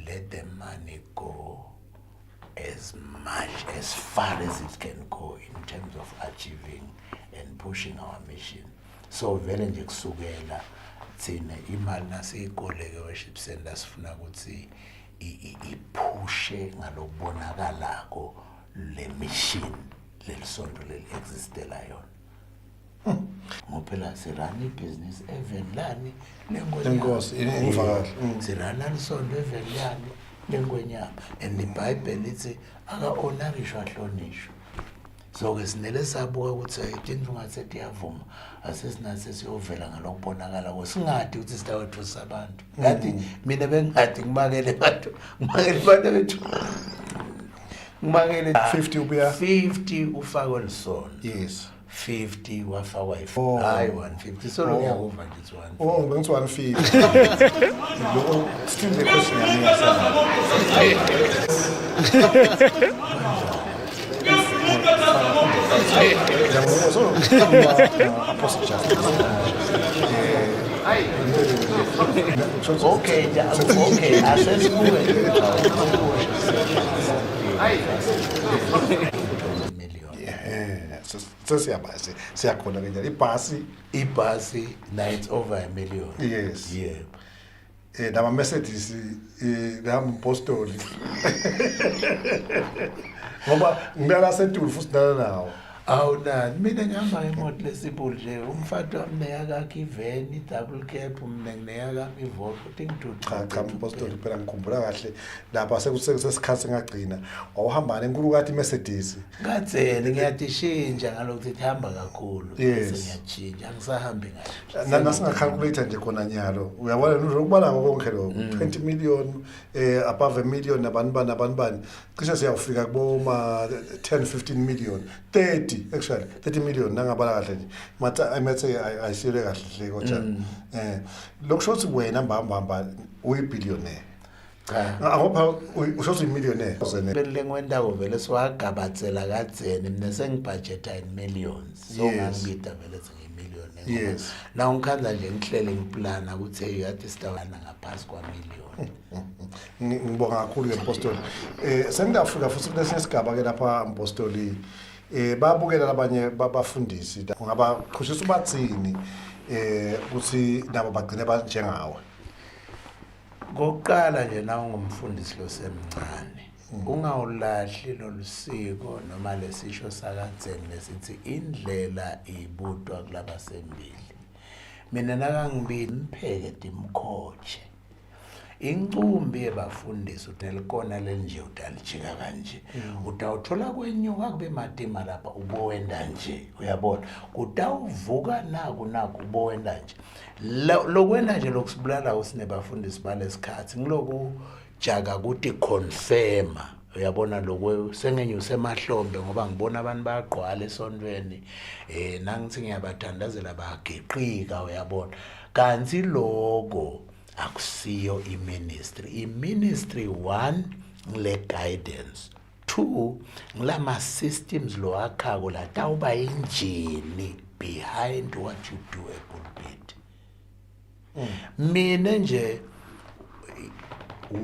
let the money go as much as far as it can go in terms of achieving and pushing our mission so vele nje kusukela thina imali nasiyikoleke worship center sifuna ukuthi iphushe ngalokubonakalako le mission lelisonto leli-existela yona ngophela sirana ibhizinisi evenlani lenkosi ingivakala sirana lisonto evenlani lengwenyama and iBhayibheli lithi aka-honorishwa ahlonishwe so ke sinele sabuka ukuthi ayidinga ungathi iyavuma asesinathi siyovela ngalokubonakala kwesingadi ukuthi sitawethu sabantu ngathi mina bengingadi ngimakele abantu bethu ngimakele 50 ubuya 50 ufakwe lisono yes 50 wafakwa hayi 150 so lo ngiyakuva nje 150 bengithi 150 lo still the question yami yasana Okay, okay, asesibuke sesiyabazi siyakhona ke njalo ibhasi na it's over $1 million. Yes. Yeah. Nama Mercedes nama Postoli ngoba ngiyala setulu futhi dala nawo Awunani mina ngihamba imoto lesibulu nje umfati wami neyakakhe iveni double cab mina ngineyakami iVolvo futhi ngithuthi cha Postoli phela ngikhumbula kahle lapha sekusesikhathi ngagcina wawuhamba nenkulu kathi Mercedes ngatheni ngiyadishintsha ngalokho ihamba kakhulu Yes. ngiyachinja angisahambi kahle nasingacalculate nje khona nyalo uyabona ukubala konke lo 20 million above $1 million nabantu cishe siyafika kuboma 10-15 million 30 actually 30 million nangabala kahle nje matha amethe ayisile kahle hle kodwa lokusho ukuthi wena mbamba uyibillionaire cha ngoba usho ukuthi millionaire lengwendako vele siwagabatsela kadzeni mina sengibudgeta in millions so Yes. ngangibida vele singi-million Yes. na ngikhanza nje ngihlele ngiplana ukuthi hey yathi sidawana ngaphasi kwa-million ngibonga kakhulu ngePostoli sengingafika futhi kulesinye sigaba ke lapha ePostoli babukela labanye babafundisi ngaba qhushisa ubathini ukuthi nabo bagcine banjengawe kokuqala nje nawe ngumfundisi lo semncane ungawulahli lolusiko noma lesisho sakadzeni lesithi indlela ibutwa kulabasembili mina nakangibili mpheke timkhotshe incumbi yebafundisi utelikona lenje utalijika kanje utawuthola kwenyuka kube matima lapha ubowenda nje uyabona kutawuvuka naku ubowenda nje lokwenda nje lokusibulala usinebafundisi balesikhathi ngiloku jaka ukuthi confirma uyabona lokho sengenyuse emahlombe ngoba ngibona abantu bayagqwala esontweni nangithi ngiyabathandazela bageqika uyabona kanti lokho akusiyo i-ministry 1 ngile guidance 2 ngilama systems lo akhako la tawuba injini behind what you do epulpit mina nje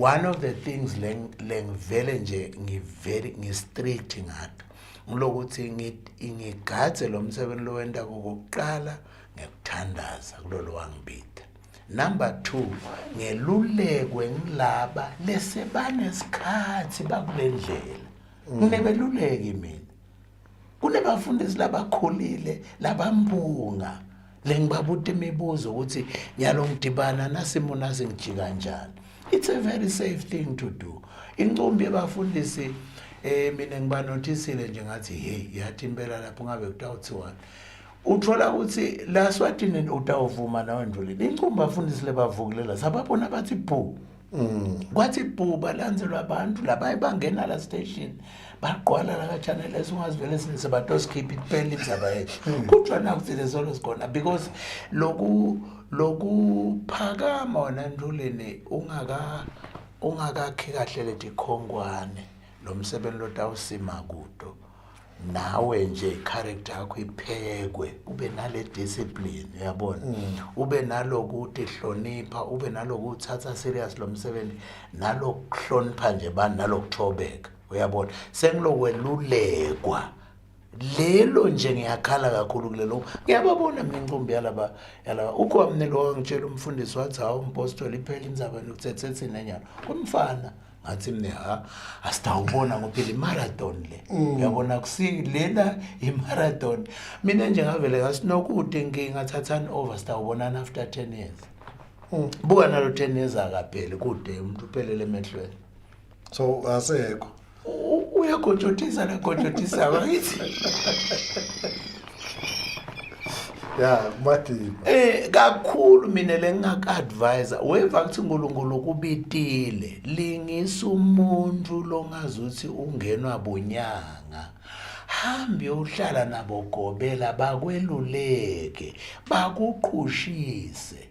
one of the things lengivele nje ngi-strict ngato ngilokuthi ngigadze lo msebenzi lo wenda kokuqala ngekuthandaza kulolo wangibida number 2 ngelulekwe ngilaba lesebanesikhathi bakulendlela nginebeluleki mina kunebafundisi labakhulile labambunga lengibabuta imibuzo ukuthi nyalo ngidibana nasimo nasingijika kanjani it's a very safe thing to do incumbi yabafundisi mina ngibanothisile nje ngathi hey yathi impela lapho ngabe kutawuthiwa uthola ukuthi la Swatini utawuvuma nawe ndlulile incumbi bafundisi lebavukulela sababona bathi bhu kwathi bhu balanzelwa abantu laba bangena la station baqwala la channel esingazivele sinise batoskip iphela indaba yethu kuthiwa nakuthi lezolo sikona because loku phakama wona ndlulini ungakakhi kahle lethi khongwane lo msebenzi lotawusima kudo nawe nje character yakho iphekwe ube nale discipline uyabona ube nalokuthi hlonipha ube nalokuthi thatha serious lo msebenzi nalokuhlonipha nje bani nalokuthobeka uyabona sengilokwelulekwa lelo nje ngiyakhala kakhulu kulelo ngiyababona mina incumbi yalaba ukho wamnelo wangitshela umfundisi wathi hawo umpostoli iphela indzaba nokuthethe nenyalo kumfana ngathi mina asitawubona ngophela imarathon le uyabona kusilena imarathon mina nje ngavele ngasinokude ngingathathani over sitawubonana after 10 years buka nalo 10 years akapheli kude umuntu uphelele emehlweni so asekho uyagojotisa nagojotisa bakithi ya mathi kakhulu mina lengaka-advisor weva kuthi uNkulunkulu kubitile lingisa umuntu longazuthi ungenwa bonyanga hambe uhlala nabo gobela bakweluleke bakuqhushise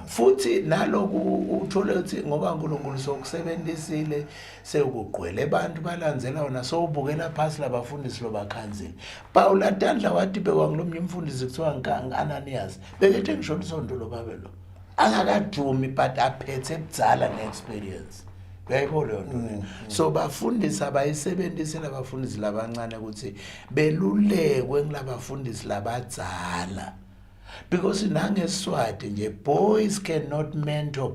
futhi naloku uthola ukuthi ngoba uNkulunkulu sokusebenzisile sekugqwele abantu balandzela wona sowubukela phansi labafundisi lobakhanzile Paul Atandla wathi bekwangilomnye umfundisi kuthiwa Ananias bekethe ngisho isonto lobabelo angakadumi but aphethe ebudzala neexperience uyayibona yona so bafundisi abayisebenzise labafundisi labancane ukuthi belulekwe ngilabafundisi labadzala because nangeSwati nje boys cannot mentor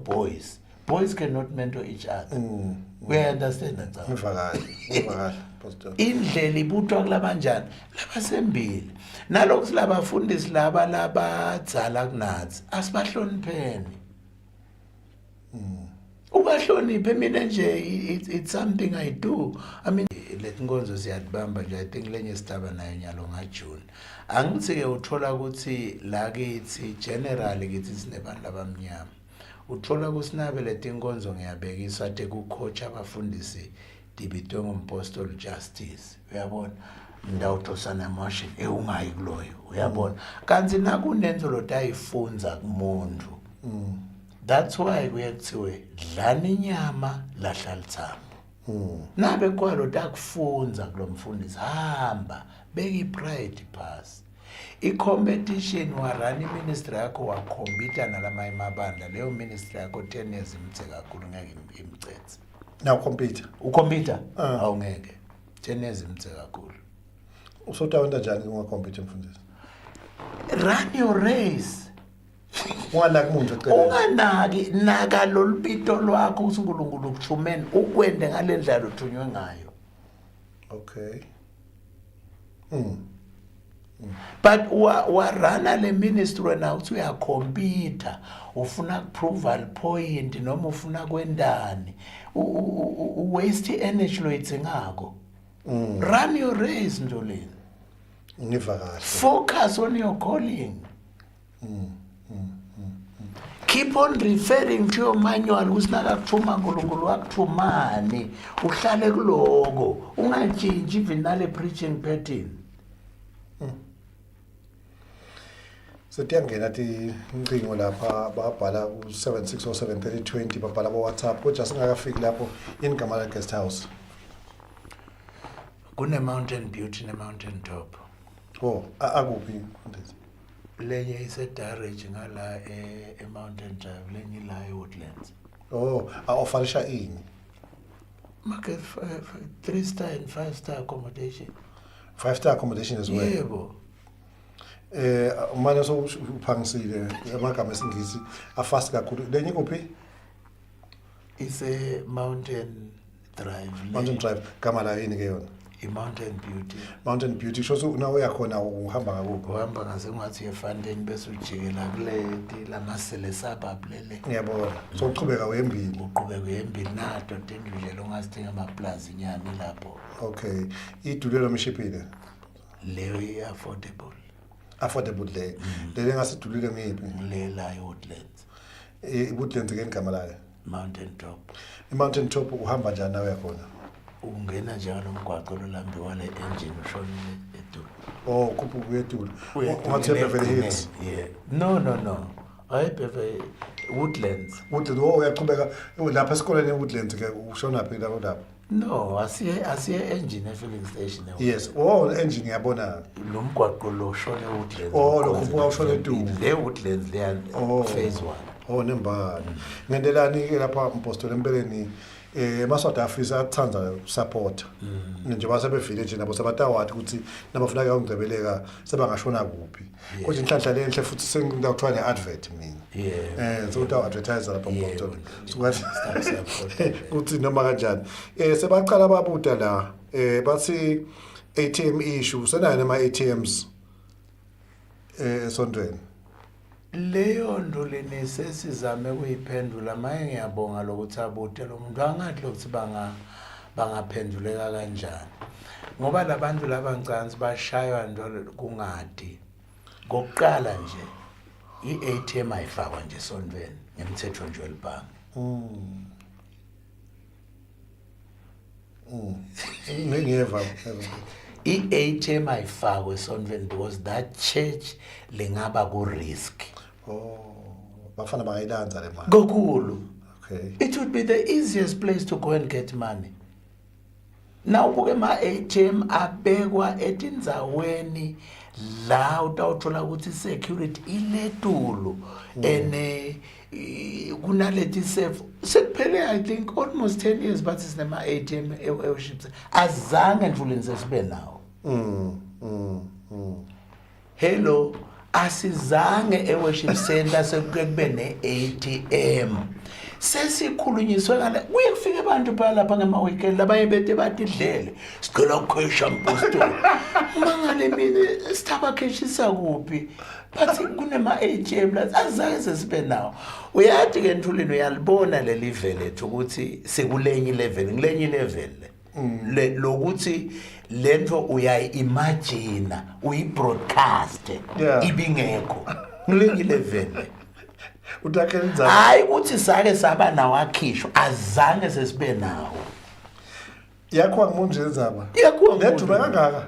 boys cannot mentor each other we understand that ngivakahle pastor indlela ibutwa kulabanjani labasembili nalokho labafundisi laba labadzala kunathi asibahlonipheni ubahloniphe mina nje it's something I do I mean letinkonzo siyadibamba nje I think lenye sitaba nayo nyalo ngaJune angithi ke uthola ukuthi la kithi generally kithi sinebantu abamnyama uthola kusinabe letinkonzo ngiyabekisa ade ku coach abafundisi dibitwe ngompostol justice uyabona ndawuthosana emotion ungayi kuloyo uyabona kanti nakunenzo lotayifunza kumuntu that's why kuyekuthiwe dlani inyama lahla lithambo nabe kwalo takufunza kulomfundisi hamba beki pride pass i-competition warani ministry yakho wakhombita nalama imabandla leyo ministry yakho 10 years imthe kakhulu ngeke imcethe now computer ukhompyutha awungeke 10 years imthe kakhulu usotawenda njani ungacomputer mfundisi run your race unganaki umuntu eceleni unganaki naka lolupito lwakho uNkulunkulu ukuthumeni ukwende ngalendlela uthunywe ngayo okay but warana le ministry wena uthi uyakhompyutha ufuna ukuprove point noma ufuna kwendani waste energy loyitsengako run your race njoleni ngivakahle focus on your calling keep on referring to your manual usinaka kuthuma uNkulunkulu wakuthumani uhlale kuloko ungajinji even nale preaching pattern Setiyangena ti incingo lapha babhala ku76073020 babhala bo WhatsApp kodwa singakafiki lapho ingama la guest house kune Mountain Beauty ne Mountain Top oh akuphi mfundisi lenye isedarage ngala eMountain Drive lenye la eWoodlands oh offerisha ini market 3-star and 5-star accommodation 5-star accommodation as well yebo manje so uphangisile amagama esingisi afast kakhulu lenye kuphi ise Mountain Drive kama la yini ke yona Mountain Beauty shoso nawe uyakhona uhamba ngakuphi uhamba ngasengathi eFountain bese ujikela kuleti lamasele suburb lele ngiyabona so uqhubeka wembili nato tendlule ongazithenga amaplaza inyani lapho okay idulelo mshipile leyo affordable le ngasidulile ngiphi lela eWoodlands iWoodlands ke igama layo Mountain Top uhamba njani nawe khona ungena njalo umgwaqo lolambi wale engine ushonile eDulu kuphi kuyeDulu ungathi Beverly Hills no ayibheve Woodlands uyaqhubeka lapha esikoleni eWoodlands ke ushona phi lapho no asiye engine filling station yes engine ngiyabona lo mgwaqo lo shona eWoodlands lo kuphuka ushona eDulu le Woodlands le phase 1 nembali ngendelani ke lapha mpostoli empeleni eMasouth Africa athanda support njengoba sebefile nje nabo sebatawati ukuthi nabafuna ke ungcebeleka sebangashona kuphi kodwa inhlanhla lenhle futhi sengidawuthiwa neadvert mina so utaw advertiser lapha mpostoli sokuthi kuthi noma kanjani sebaqala babuda la bathi ATM issue senayo nama ATMs esondweni leyo ndo lenesesizame kuyiphendula maye ngiyabonga lokuthi abude lo muntu angathi lokuthi bangaphenduleka kanjani ngoba labantu labancansi bashaywa njalo kungadi ngokuqala nje iATM ayifakwa nje esondweni ngemthetho nje welibhangi ngiyeva iATM ayifakwe esondweni because that church lengaba ku risk bafana bangayilanza le mali. Kokulu. Okay. It would be the easiest place to go and get money. Now ubuke ma-ATM abekwa etindzaweni la utawuthola ukuthi security iletulu ene kunaleti safe sekuphele I think almost 10 years but sinema-ATM e-ships azange ndvuleni sesibe nawo. Hello asizange e-worship center sekube ne-ATM. Sesikhulunyiswe ngale kuye kufike abantu pha lapha ngema weekend labanye bete batidlele sicela ukukhwesha impostoli mangale mina sithaba kheshisa kuphi bathi kunema ATM la azange sesibe nawo uyathi ke Ntulini uyalibona le level lethu ukuthi sekulenye level ngilenye level le lokuthi lento uyayiimagine uyibroadcast ibingekho ngilenye level Utakenza hayi ukuthi sake saba nawo akhishwa azange sesibe nawo yakho ngimunje ezaba yakho ngeduma kangaka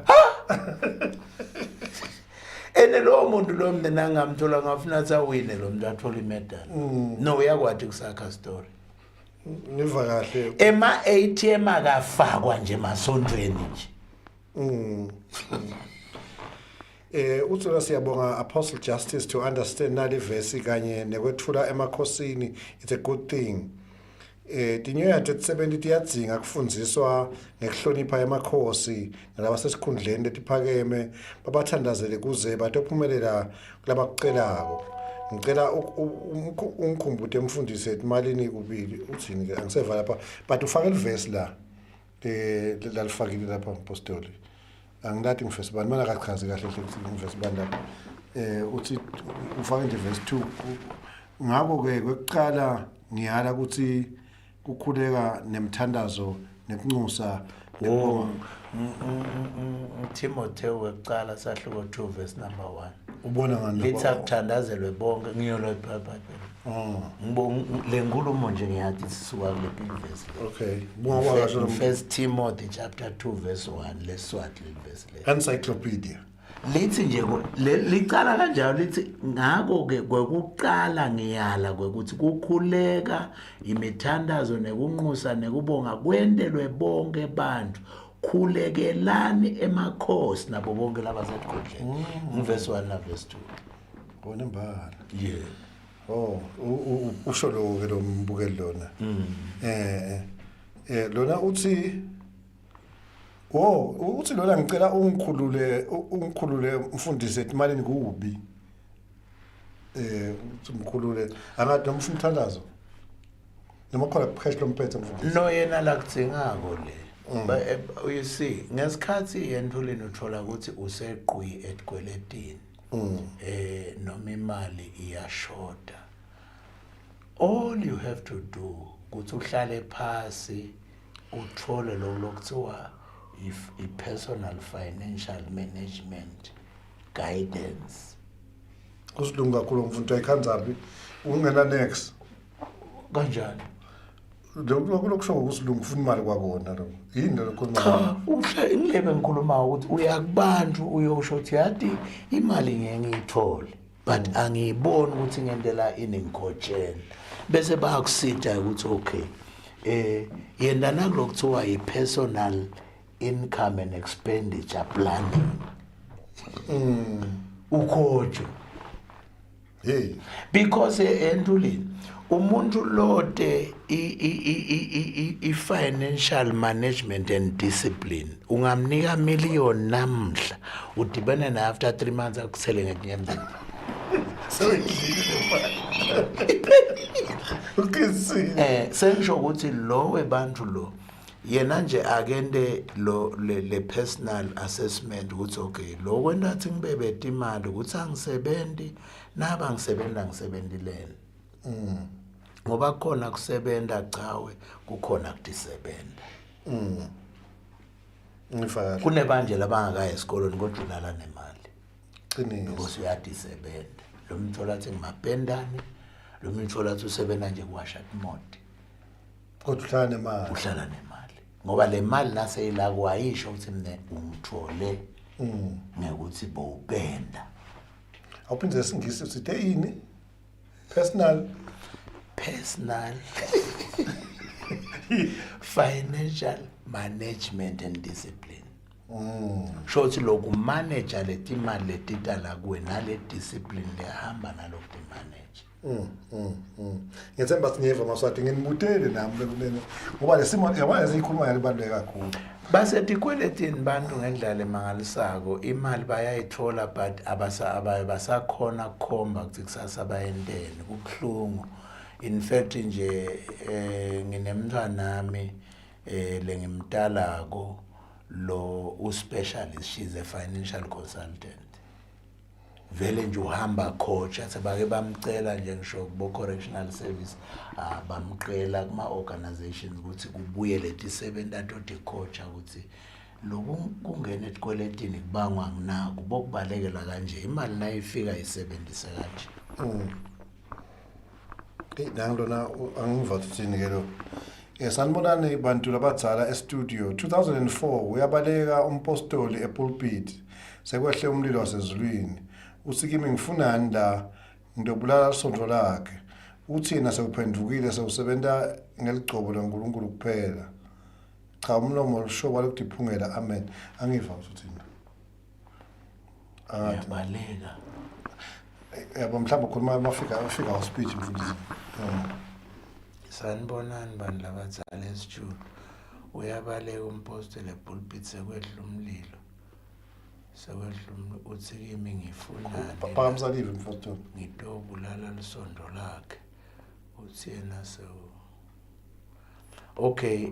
ene lo muntu lo mina ngamthola ngafuna athi awine lo muntu athola imedal no uyakwathi kusakha story niva kahle ema ATM akafakwa nje masontweni nje uthula siyabonga Apostle Justice to understand nali verse kanye nekwethula emakhosini it's a good thing. Dinyo yathi 70 tiyadzinga kufundziswa ngekuhlonipha emakhosi nalaba sesikhundleni letiphakeme babathandazele kuze batophumelela kulabakucelako. Ngicela ungikhumbuze umfundisi emalini kubili uthini ke angiseva lapha but ufaka iverse la lalifakile lapha apostoli. Angilathi ngifesi bani mana akachazi kahle ukuthi ngifesi bani lapha uthi ufaka into verse 2 ngakho ke kwekuqala ngiyala ukuthi kukhuleka nemthandazo nekunxusa Timotheo wekuqala sahluko 2 verse number 1 ubona ngani lithi akuthandazelwe bonke ngiyolo eBhayibhelini le nkulumo nje ngiyathi sisuka kule verse okay buka kasho First Timothy chapter 2 verse 1 leswathi le verse le encyclopedia lithi nje licala kanjalo lithi ngako ke kwekuqala ngiyala kwekuthi kukhuleka imithandazo nekunxusa nekubonga kwentelwe bonke abantu khulekelani emakhosi nabo bonke labasekhundleni verse 1 na verse 2 bona mbala yeah usho lo ke lo mbukeli lona lona uthi uthi lona ngicela ungikhulule mfundisi ethi malini kubi uthi mkhulule angathi nomfuna umthandazo noma khona cash lomphethe mfundisi no yena la kudzingako le you see ngesikhathi yentulini uthola ukuthi useqhwi etikweletini noma imali iyashoda all you have to do ukuthi uhlale phasi uthole lo lokuthiwa if personal financial management guidance kusilunga kakhulu mfundo ayikhanzapi ungena next kanjani lokusho ukusilunga ufuna imali kwakona lo yini lo khuluma cha uhle ngilebe ngikhuluma ukuthi uyakubantu uyosho ukuthi yathi imali ngeke ngiyithole but angiyiboni ukuthi ngendlela inenkhotshela bese bayakusita ukuthi okay yena nakulokuthiwa i-personal income and expenditure planning ukhojo hey because Ntulini umuntu lode i-financial management and discipline ungamnika million namhla udibane na after 3 months akusele ngenyembezi sorry ukisi sengisho ukuthi lo webantu lo yena nje akende lo le personal assessment ukuthi okay lo kwendathi ngibebeta imali ukuthi angisebenzi naba ngisebendileni ngoba khona kusebenza chawe kukhona kudisebenza ngifaka kunebanje labangakaye esikolweni kodwa unala nemali qiniso because uyadisebenza lo mthola athi ngimapendane lo mthola athi usebenza nje kuwasha imoto kodwa uhlala nemali uhlala nemali ngoba le mali naseyila kwayisho ukuthi mina ungithole ngekuthi bowupenda awuphinde singisi sithe yini personal financial management and discipline. Sho ukuthi lokhu manager letimali letitala kuwe nale discipline lehamba nalokhu manage. Ngethemba singeva maswati nginimutele nami bekunene ngoba lesimo yabona sikhuluma ngalibaluleke kakhulu. Base tikweletini bantu ngendlela emangalisako imali bayayithola but abasakhona ukukhomba ukuthi kusasa bayentene kubhlungu. In fact nje nginemntwana nami lengimtalako lo specialist, she's a financial consultant. Vele nje uhamba coach asebake bamcela nje ngisho kubo correctional service bamcela kuma organizations ukuthi kubuye leti 7 atoti coach ukuthi lokhu kungena etikweletini kubangwa nginako bokubalekela kanje imali nayo ifika isebenzise kanje. Nangilona angiva ukuthini ke lo. Sanibonani bantu labadzala e-studio 2004 uyabaleka umpostoli epulpit sekwehle umlilo wasezulwini usikimi ngifunani la ngidobulala isondlo lakhe uthi yena sekuphendukile sewusebenta ngeligcobo leNkulunkulu kuphela cha umlomo lushoba lokudiphungela amen angiva ukuthini ayabaleka yabo mhlawumbe ukhuluma mafika speech mfundisi. Sanibonani bantu labadzala e-studio uyabaleka umpostoli epulpit sekwedla umlilo uthi kimi ngifunani Phamsalive mfowethu ngidobulala lisondo lakhe uthi yena okay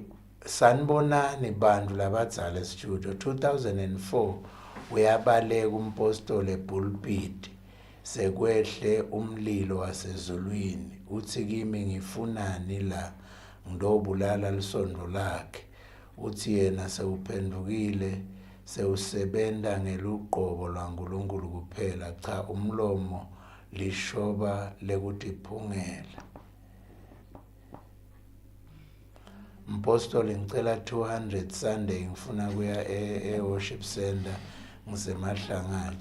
sanibonani bantu labadzala e-studio 2004 uyabaleka umpostoli epulpit sekwehle umlilo wasezulwini uthi kimi ngifunani la ngidobulala lisondo lakhe uthi yena sewuphendukile sewusebenta ngeluqobo lwaNkulunkulu kuphela cha umlomo lishoba lekutiphungela. Mpostoli ngicela 200 Sunday ngifuna kuya e-worship center ngisemahlangana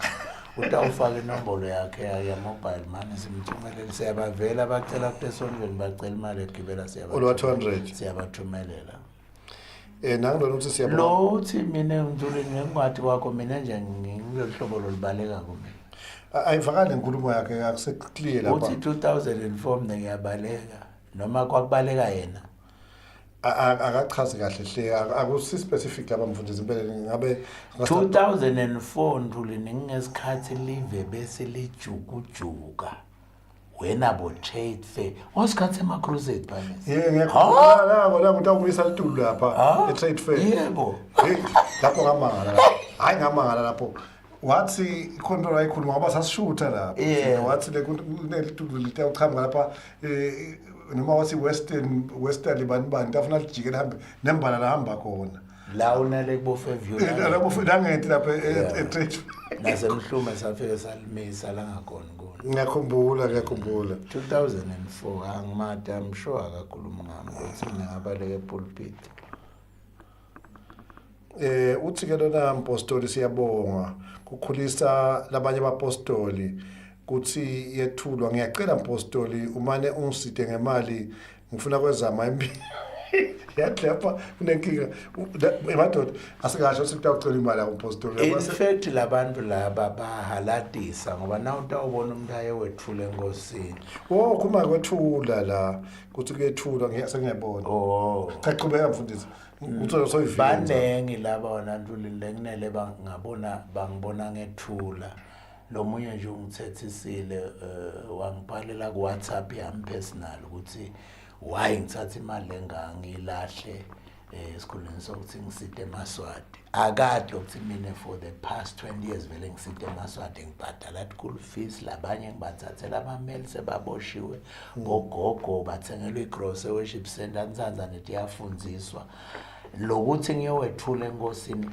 utawufaka inombolo yakhe ya mobile money simthumelele siyabavela bacela kutesondweni bacela imali egibela siyabathumelela. Nangilona ukuthi siyabona lo uthi mina ngizulini ngengathi kwakho mina nje ngiloluhlobo lolubaleka kumina ayivakali inkulumo yakhe akuseclear lapha uthi 2004 mina ngiyabaleka noma kwakubaleka yena akachazi kahle hle akusi specific lapha mfundisi impela ngabe 2004 Ntulini ngingesikhathi live bese lijukujuka wena bo trade fair wasikhathi ema crusade balesi ngiyakholwa la ukuthi awumisa litulu lapha e-trade fair yebo lapho ngamangala hayi ngamangala lapho wathi ikhonto la ikhuluma ngoba sasishutha lapha wathi le kunelitulu litawuchama lapha noma wathi western bani tafuna lijike lihambe nembala lahamba khona la unale kubo Fairview la bo nangethi lapha e-trade nasemhlume safike salimisa la ngakhona ngiyakhumbula 2004 angimada I'm sure akakhuluma ngami ukuthi mina ngabaleka epulpit. Uthi ke lona mpostoli siyabonga kukhulisa labanye abapostoli kuthi yethulwa ngiyacela mpostoli umane ungiside ngemali ngifuna kwezama impilo yathi lapha kunenkinga emadoda asikasho sikutawucela imali yampostoli in fact labantu laba bahaladisa ngoba nawu utawubona umuntu ayewethula enkosini khuma kwethula la kuthi kuyethulwa ngiyasengiyabona cha qhubeka mfundisi uthola soyivinza banengi laba wona Ntulini lenginele bangibona ngethula lo munye nje ungithethisile wangibhalela ku WhatsApp yami personal ukuthi why ngithatha imali engangilahle esikhuleni sokuthi ngisite eMaswati akade ukuthi mina for the past 20 years vele ngisite eMaswati ngibhadala school fees labanye ngibathathela ama-mail sebaboshiwe ngogogo bathengelwe igrocery worship center Nzanza nethi yafundziswa lokuthi ngiyowethula enkosini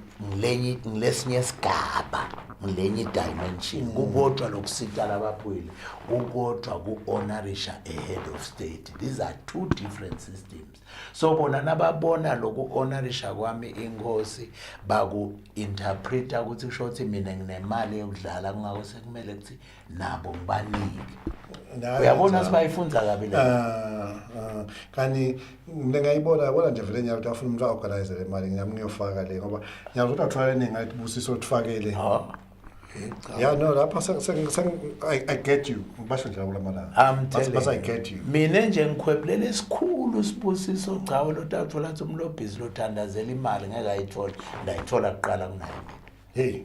ngilesinye isigaba ngilenye dimension kukodwa lokusita labaphwili kukodwa ku-honorisha a-head of state. These are two different systems. So bona nababona loku-honorisha kwami inkosi baku-interpreta ukuthi kusho ukuthi mina nginemali yokudlala kungako sekumele ukuthi nabo ngibanike. Uyabona sibayifunza kabi le. Kani ngingayibona bona nje vele ngiyathi afuna umuntu organize le mali ngiyofaka le ngoba ngiyazi ukuthi athola ningathi busiso uthifakele. Yeah, no, I get you. Basho nje kulama I'm telling but I get you. Mina nje ngikhwephulele esikhulu sibusiso chawo lotathola ukuthi umlobhizi lothandazela imali ngeke ayithola ndayithola kuqala kunayo. Hey.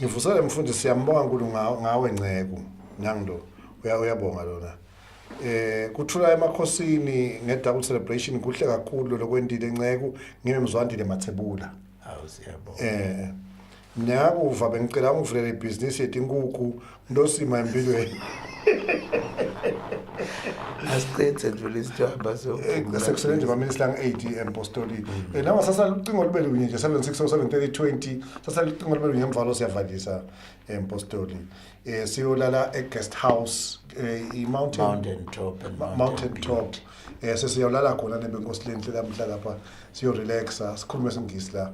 Ngivusele mfundi siyambonga nkulu ngawe Nceko. Nyangindo uyabonga lona. Kuthula emakhosini nge-double celebration kuhle kakhulu lokwendile Nceko ngime mzwandile Mathebula. Hawu siyabonga. Ngiyakuva bengicela ungivulele ibhizinisi yetinkuku ndosima empilweni. Asiqedze vele isithaba so. Sekusebenza nje kwaminisla nge-80 empostoli. Nama sasa ucingo libele kunye nje 76073020 sasa ucingo libele kunye emvalo siyavalisa empostoli. Siyolala e-guest house Mountain Top. Sesiyolala khona nebenkosi lenhle lamhla lapha siyo relaxa sikhulume singisi la.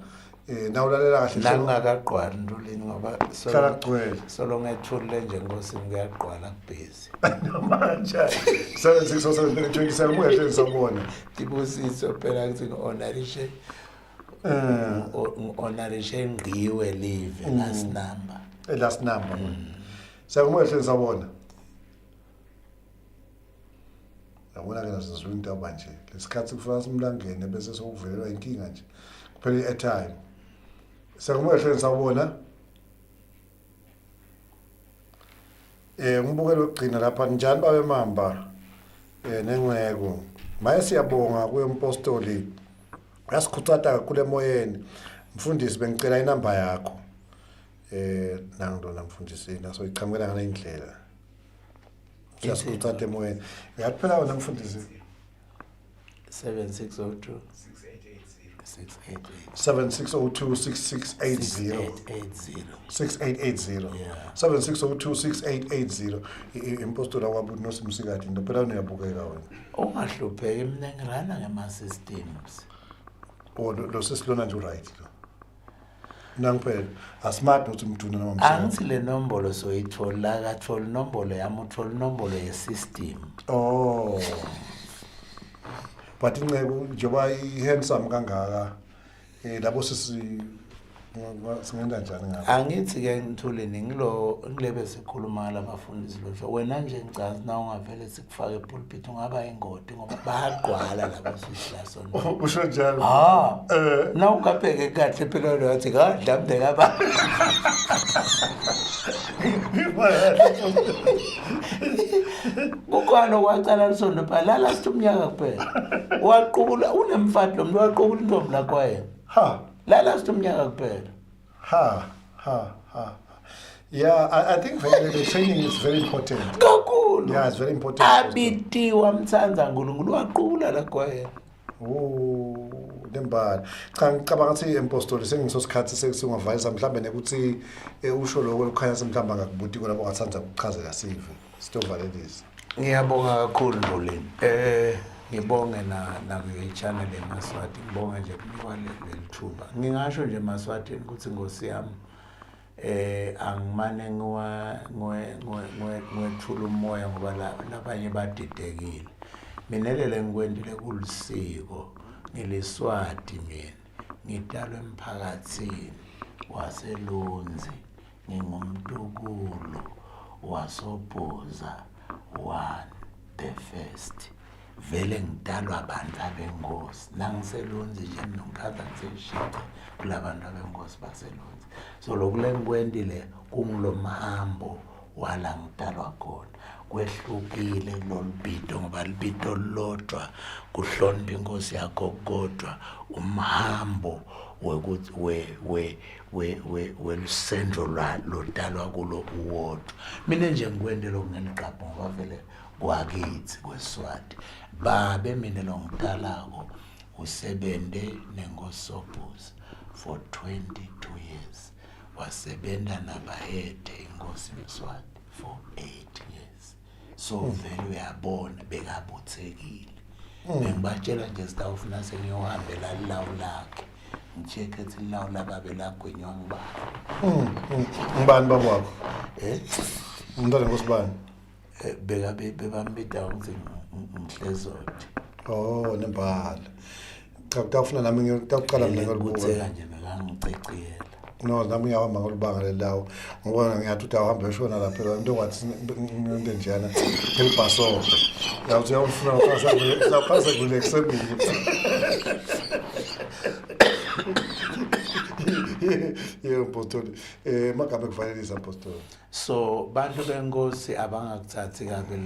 Nawulalela kahle la ngakaqwala ntulini ngoba solo ngethule nje ngosi ngiyaqwala kubhizi manje 760727 muyahle sabona Tibusiso phela ukuthi ngi-honorishe ngi-honorishe ngqiwe live last number Sakumahle sabona yabona ke nasizwe into abanje lesikhathi kufana simlangene bese sokuvelelwa inkinga nje kuphela i-airtime. Sakumahle sawubona. Ngibukela ukugcina lapha njani babe mamba. Nenceko. Maye siyabonga kuempostoli. Yasikhuthata kakhulu emoyeni. Mfundisi bengicela inamba yakho. Nangidona mfundisi naso iqhamukela ngale indlela. Yasikhuthata emoyeni. Yaphela wena mfundisi 7602 76026680 6880 76026880 impostora kwabuthi nosimsikade into phela uyabukeka wena ungahlupheki mina ngirana ngema systems lo sesilona nje right lo nangiphela asmart nothi umduna noma msana angithi le nombolo soyithola akathola inombolo yami uthola inombolo ye system but Nceko njoba ihandsome kangaka labo singenza njani ngapha angithi ke ngithuleni ngilebe sikhuluma labafundisi lo wena nje ngicazi na ungavele sikufaka epulpit ungaba ingodi ngoba bayaqwala labafundisi la sonto usho njalo na ukabheke kahle phela lo yathi kadla mde kaba kukhona kwacala lisonto balala sithi umnyaka kuphela waqubula unemfati lo muntu waqubula intombi la kwaye lala sithi umnyaka kuphela yeah I think the training is very important kakhulu yeah it's very important abitiwa mthanza nkulunkulu waqubula la kwaye dembala cha ngicabanga ukuthi impostoli sengisosikhathi sekusingavayisa mhlambe nekuthi usho lokho ukukhanya semhlamba ngakubuti kolabo ngathanza ukuchazela sive sitovalelisa ngiyabonga kakhulu Ndoleni ngibonge na ku channel eMaswati ngibonga nje kunikwa lelithuba ngingasho nje eMaswati ukuthi Nkosi yami angimane ngwethula umoya ngoba labanye badidekile mina lele ngikwendile kulisiko ngiliswati mina ngidalwe emphakathini waseLunzi ngingumntukulu wasobhuza 1 the first vele ngidalwa abantu abengosi nangiselunzi nje nongikhaza ngiseshithe kulabantu abengosi baselunzi so lokule ngikwendile kungilomhambo wala ngidalwa khona kwehlukile lolibito ngoba libito lodwa kuhlonipha inkosi yakho kodwa umhambo wekuthi welusendlo lodalwa kulo uwodwa mina nje ngikwendele okungeniqapho ngoba vele kwakithi kweSwati babe mina lo ngidalako usebende nenkosi Sobhuza for 22 years wasebenza nabayede inkosi Mswati for 8 years. So vele uyabona bekabuthekile. Bengibatshela nje sitawufuna sengiyohambela lawo lakhe. Ngicheke ethi lawo lababe lagwinywa ngibani. Ngibani baba wakho? Umntwana ngosibani? Bebambida ukuthi Mhlezoti. Oh, nembala. Cha kutafuna nami ngiyaqala mina ngolibuka. Utheka nje bekangiceciyela. No, nami ngiyahamba ngolibanga lelawo. Ngibona ngiyathi utawuhamba eshona lapha into wathi into njana elibhaso. Yawuthi uyawufuna phasa kule eksebili. Apostoli. Magama kufanelisa apostoli. So bantu benkosi abangakuthathi kabi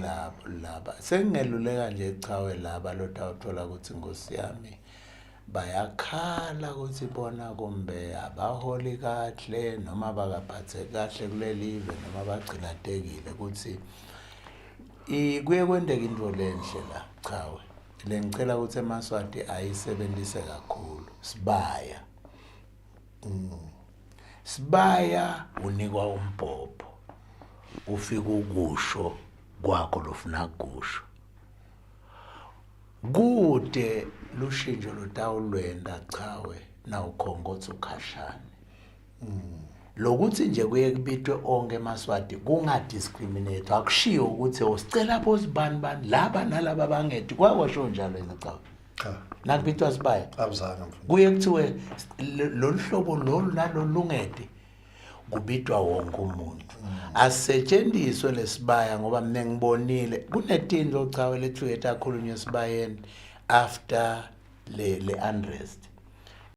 laba. Sengeluleka nje echawe laba lotawuthola ukuthi inkosi yami bayakhala ukuthi bona kumbe abaholi kahle noma bakaphathe kahle kulelive noma bagcinatekile ukuthi kuye kwendeka into lenhle la chawe. Le ngicela ukuthi eMaswati ayisebenzise kakhulu sibaya. Sibaya unikwa umbhobho. Ufika ukusho kwakho lofuna ukusho. Kude lushintsho lotawulwenda chawe na ukhongotha ukhashane. Lokuthi nje kuye kubitwe onke eMaswati kungadiscriminate akushiyo ukuthi usicela bosibani bani laba nalaba bangethi kwakwasho njalo ezicawu. Cha. Nakubitwa sibaya. Abuzanga mfana. Kuye kuthiwe lolu hlobo lolu nalolungede kubitwa wonke umuntu. Asetshenziswe lesibaya ngoba mina ngibonile kunetinto chawe lethu etakhulunywa esibayeni after le unrest.